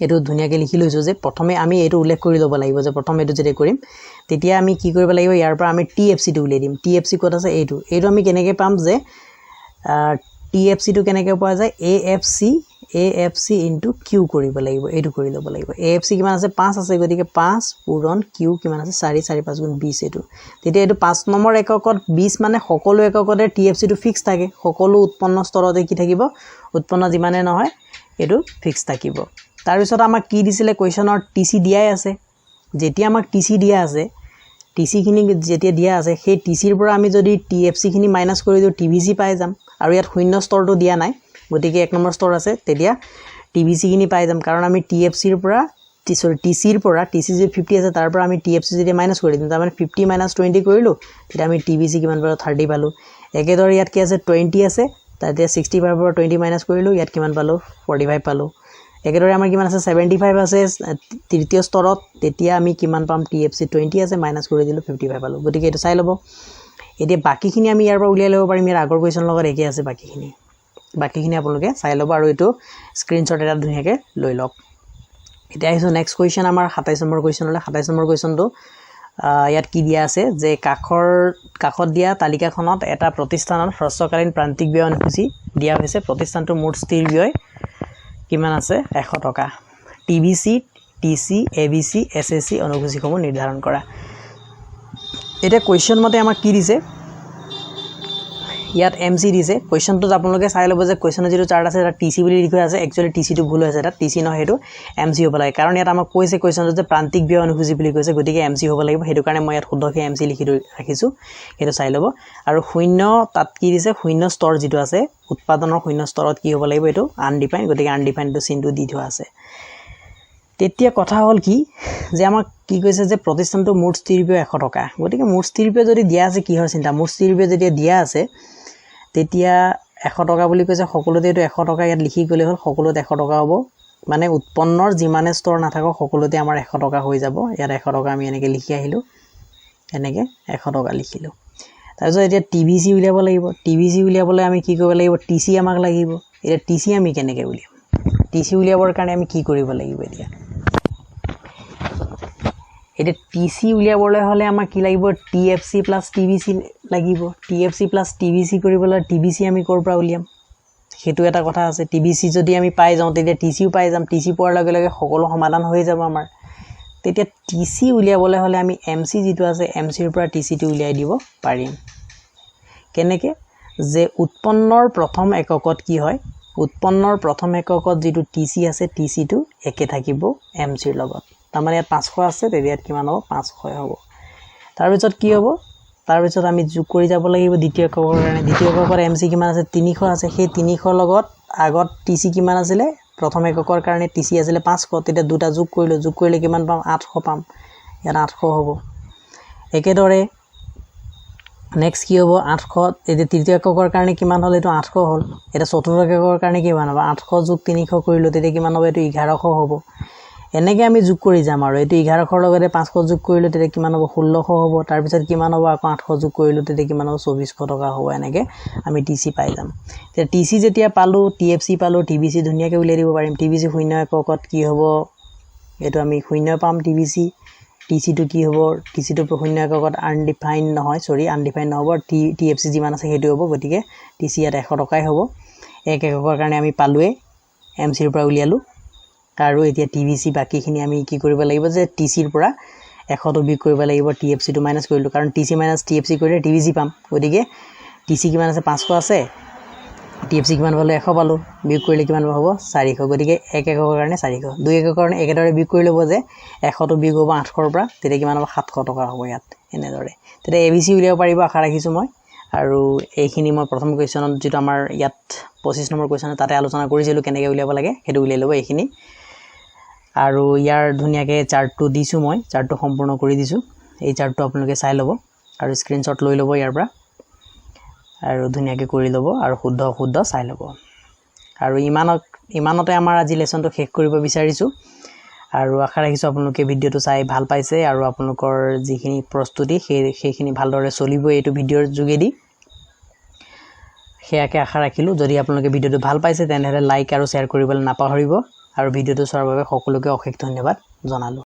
এটো ধুনিয়াকে লিখি লৈছো যে প্ৰথমে আমি এটো উল্লেখ কৰি ল'ব লাগিব যে প্ৰথমে এটো যেতে কৰিম তেতিয়া আমি কি কৰিব লাগিব ইয়াৰ পৰা আমি টিএফসি টো উলিয়াই দিম টিএফসি কত আছে এইটো আমি কেনেকৈ পাম যে টিএফসি টো কেনেকৈ পোৱা যায় এএফসি ইনটু কিউ কৰিব লাগিব এইটো কৰি ল'ব লাগিব এএফসি কিমান আছে 5 আছে গতিকে 5 পূৰণ কিউ কিমান আছে 4 4 5 গুণ 20 এটো তেতিয়া এটো 5 নম্বৰ এককত 20 মানে সকলো এককতে টিএফসি টো ফিক্স থাকে সকলো উৎপন্ন স্তৰতে কি থাকিব উৎপন্ন যিমানে নহয় এটো ফিক্স থাকিব তাৰ পিছত আমাক কি দিছিলে কোৱেশ্যনৰ টিসি দিয়াই আছে যেতিয়া আমাক টিসি দিয়া আছে টিসি খিনি যেতিয়া দিয়া আছে সেই টিসিৰ পৰা আমি যদি টিএফসি খিনি মাইনাস কৰি দিও টিভিসি পাই যাম আৰু ইয়াত শূন্য স্তৰটো দিয়া নাই গতিকে 1 নম্বৰ স্তৰ আছে তেতিয়া টিভিসি খিনি পাই যাম কাৰণ আমি টিএফসিৰ পৰা টিসিৰ পৰা টিসি যে 50 আছে তাৰ পৰা আমি টিএফসি যদি মাইনাস কৰি দিম তাৰ মানে 50 - 20 কৰিলো তেতিয়া আমি টিভিসি কিমান পালো 30 পালো একেদৰে ইয়াত কি আছে 20 আছে তাতে 65 পৰা 20 মাইনাস কৰিলো ইয়াত কিমান পালো 45 পালো একেদৰে আমাৰ কিমান আছে 75 আছে তৃতীয় স্তৰত তেতিয়া আমি কিমান পাম টিএফসি 20 আছে মাইনাস কৰি দিলো 55 পালো গতিকে এটো চাই ল'ব এতিয়া বাকিখিনি আমি ইয়াৰ পৰা উলিয়াই ল'ব পাৰিম ইয়াৰ আগৰ কোৱেশ্যন লগত একে আছে বাকিখিনি আপোনালোকে চাই ল'ব আৰু এটো স্ক্ৰিনশ্বট এটা ধুনিয়াকে লৈ লওক এতিয়া আহিছো নেক্সট কোৱেশ্যন আমাৰ 27 নম্বৰ কোৱেশ্যনলৈ 27 নম্বৰ কোৱেশ্যনটো ইয়াত কি দিয়া আছে যে কাখত দিয়া তালিকাখনত এটা প্ৰতিষ্ঠানৰ হ্ৰস্বকালীন প্ৰান্তিক ব্যয় অনুসূচী দিয়া হৈছে প্ৰতিষ্ঠানটোৰ মুঠ স্থিৰ ব্যয় কিমান আছে 100 টকা টিভিসি টিসি এভিসি এসএসসি অনুসূচীসমূহ নিৰ্ধাৰণ কৰা এটা কোৱেশ্যন মতে আমাক কি দিছে ইয়াত এমসি দিছে কোৱেশ্যনটো আপোনালোকে চাই ল'ব যে কোৱেশ্যনৰ যেটো চাৰ্ট আছে এটা টিসি বুলি লিখা আছে একচুয়ালি টিসি টো ভুল হৈছে এটা টিসি নহয় হেতু এমসি হ'ব লাগে কাৰণ ইয়াত আমাক কৈছে কোৱেশ্যনটো যে প্ৰান্তিক ব্যয় অনুসূচী বুলি কৈছে গতিকে এমসি হ'ব লাগিব হেতু কাৰণে মই ইয়াত শুদ্ধকৈ এমসি লিখি ৰাখিছো হেতু চাই ল'ব আৰু শূন্য তাত কি দিছে শূন্য স্তৰ যেটো আছে উৎপাদনৰ শূন্য স্তৰত কি হ'ব লাগিব এটো আনডিফাইন্ড গতিকে আনডিফাইন্ড টো চিনটো দি থোৱা আছে তেতিয়া কথা হ'ল কি যে আমাক কি কৈছে যে প্ৰতিষ্ঠানটো মুঠ স্থিৰ ৰূপে 100 টকা গতিকে মুঠ স্থিৰ ৰূপে যদি দিয়া আছে কিহৰ চিন্তা মুঠ স্থিৰ ৰূপে যদি দিয়া আছে তেতিয়া 100 টকা বুলি কৈছে সকলোতে এটো 100 টকা ইয়াত লিখি গলে হ'ল সকলোতে 100 টকা হ'ব মানে উৎপন্নৰ যিমানে স্তৰ নাথাকক সকলোতে আমাৰ 100 টকা হৈ যাব ইয়াত 100 টকা আমি এনেকে লিখি আহিলো এনেকে 100 টকা লিখিলো তাৰপিছত এতিয়া টিভিসি উলিয়াব লাগিব টিভিসি উলিয়াবলৈ আমি কি কৰিব লাগিব টিসি আমাক লাগিব এটা টিসি আমি কেনেকে উলিয়াম টিসি উলিয়াবৰ কাৰণে আমি কি কৰিব লাগিব এতিয়া এটা টিসি উলিয়াবলৈ হলে আমাক কি লাগিব টিএফসি প্লাস টিভিসি লাগিব টিএফসি প্লাস টিভিসি কৰিবলৈ টিভিসি আমি কৰ পৰা উলিয়াম হেতু এটা কথা আছে টিভিসি যদি আমি পাই যাও তেতিয়া টিসিও পাই যাম টিসি পোৱাৰ লগে লগে সকলো সমাধান হৈ যাব আমাৰ তেতিয়া টিসি উলিয়াবলৈ হলে আমি এমসি যেটো আছে এমসিৰ পৰা টিসি টো উলিয়াই দিব পাৰিম কেনেকে যে উৎপন্নৰ প্ৰথম এককত কি হয় উৎপন্নৰ প্ৰথম এককত যেটো টিসি আছে টিসি টো একে থাকিব এমসিৰ লগত তাৰমানে 500 আছে তেতিয়া কিমান হ'ব 500 হ'ব তাৰ পিছত কি হ'ব তাৰ পিছত আমি যোগ কৰি যাব লাগিব দ্বিতীয় এককৰ কাৰণে দ্বিতীয় একৰ এমসি কিমান আছে 300 আছে সেই 300 লগত আগত টিসি কিমান আছিল প্ৰথম এককৰ কাৰণে টিসি আছিল 500 তেতিয়া দুটা যোগ কৰিলে কিমান পাম 800 পাম ইয়াত 800 হ'ব একেদৰে নেক্সট কি হ'ব 800 এতিয়া তৃতীয় এককৰ কাৰণে কিমান হ'ল এটো 800 হ'ল এটা চতুৰ্থ এককৰ কাৰণে কিমান হ'ব 800 যোগ 300 কৰিলো তেতিয়া কিমান হ'ব এটো 1100 হ'ব এনেকে আমি যোগ কৰি যাম আৰু এটো 1100 লগতে 500 যোগ কৰিলো তেতিয়া কিমান হ'ব 1600 হ'ব তাৰ পিছত কিমান হ'ব আকৌ 800 যোগ কৰিলো তেতিয়া কিমান হ'ব 2400 টকা হ'ব এনেকে আমি টিসি পাই যাম তেতিয়া টিসি যেতিয়া পালো টিএফসি পালো টিভিসি ধুনিয়াকে উলিয়াই দিব পাৰিম টিভিসি শূন্য এককত কি হ'ব এটো আমি শূন্য পাম টিভিসি টিসি টো কি হ'ব টিসি টো শূন্য এককত আনডিফাইন্ড নহয় সৰি আনডিফাইন্ড নহব টিএফসি যিমান আছে হেতু হ'ব গতিকে টিসি ইয়াত 100 টকাই হ'ব এক এককৰ কাৰণে আমি পালোৱে এমসিৰ পৰা উলিয়ালো আৰু এতিয়া টিভিসি বাকিখিনি আমি কি কৰিব লাগিব যে টিসিৰ পৰা 100 টো বিয়োগ কৰিব লাগিব টিএফসি টো মাইনাস কৰিলো কাৰণ টিসি মাইনাস টিএফসি কৰিলে টিভিসি পাম গতিকে টিসি কিমান আছে 500 আছে টিএফসি কিমান পালো 100 পালো বিয়োগ কৰিলে কিমান হ'ব 400 গতিকে এক একৰ কাৰণে 400 দুই একৰ কাৰণে একেদৰে বিয়োগ কৰি লব যে 100 টো বিয়োগ হ'ব 800 ৰ পৰা তেতিয়া কিমান হ'ব 700 টকা হ'ব ইয়াত এনেদৰে তেতিয়া এবিসি উলিয়াব পাৰিব আশা ৰাখিছো মই আৰু এইখিনি মই প্ৰথম কোৱেশ্চনত যেটো আমাৰ ইয়াত 25 নম্বৰ কোৱেশ্চন তাতে আলোচনা কৰিছিলো কেনেকৈ উলিয়াব লাগে হেতু উলিয়াই লব এইখিনি আৰু ইয়াৰ ধুনিয়াকে চাৰ্টটো দিছো মই চাৰ্টটো সম্পূৰ্ণ কৰি দিছো এই চাৰ্টটো আপোনালোকে চাই লব আৰু স্ক্ৰিনশ্বট লৈ লব ইয়াৰ পৰা আৰু ধুনিয়াকে কৰি লব আৰু শুদ্ধ চাই লব আৰু ইমানতে আমাৰ আজি লেসনটো শেষ কৰিব বিচাৰিছো আৰু আশা ৰাখিছো আপোনালোকে ভিডিওটো চাই ভাল পাইছে আৰু আপোনালোকৰ যিখিনি প্ৰস্তুতি সেইখিনি ভালদৰে চলিব এইটো ভিডিওৰ যোগেদি হেয়াকে আশা ৰাখিলো যদি আপোনালোকে ভিডিওটো ভাল পাইছে তেনহলে লাইক আৰু শেয়াৰ কৰিবলৈ নাপাহৰিব আৰু ভিডিওটো চোৱাৰ বাবে সকলোকে অশেষ ধন্যবাদ জনালো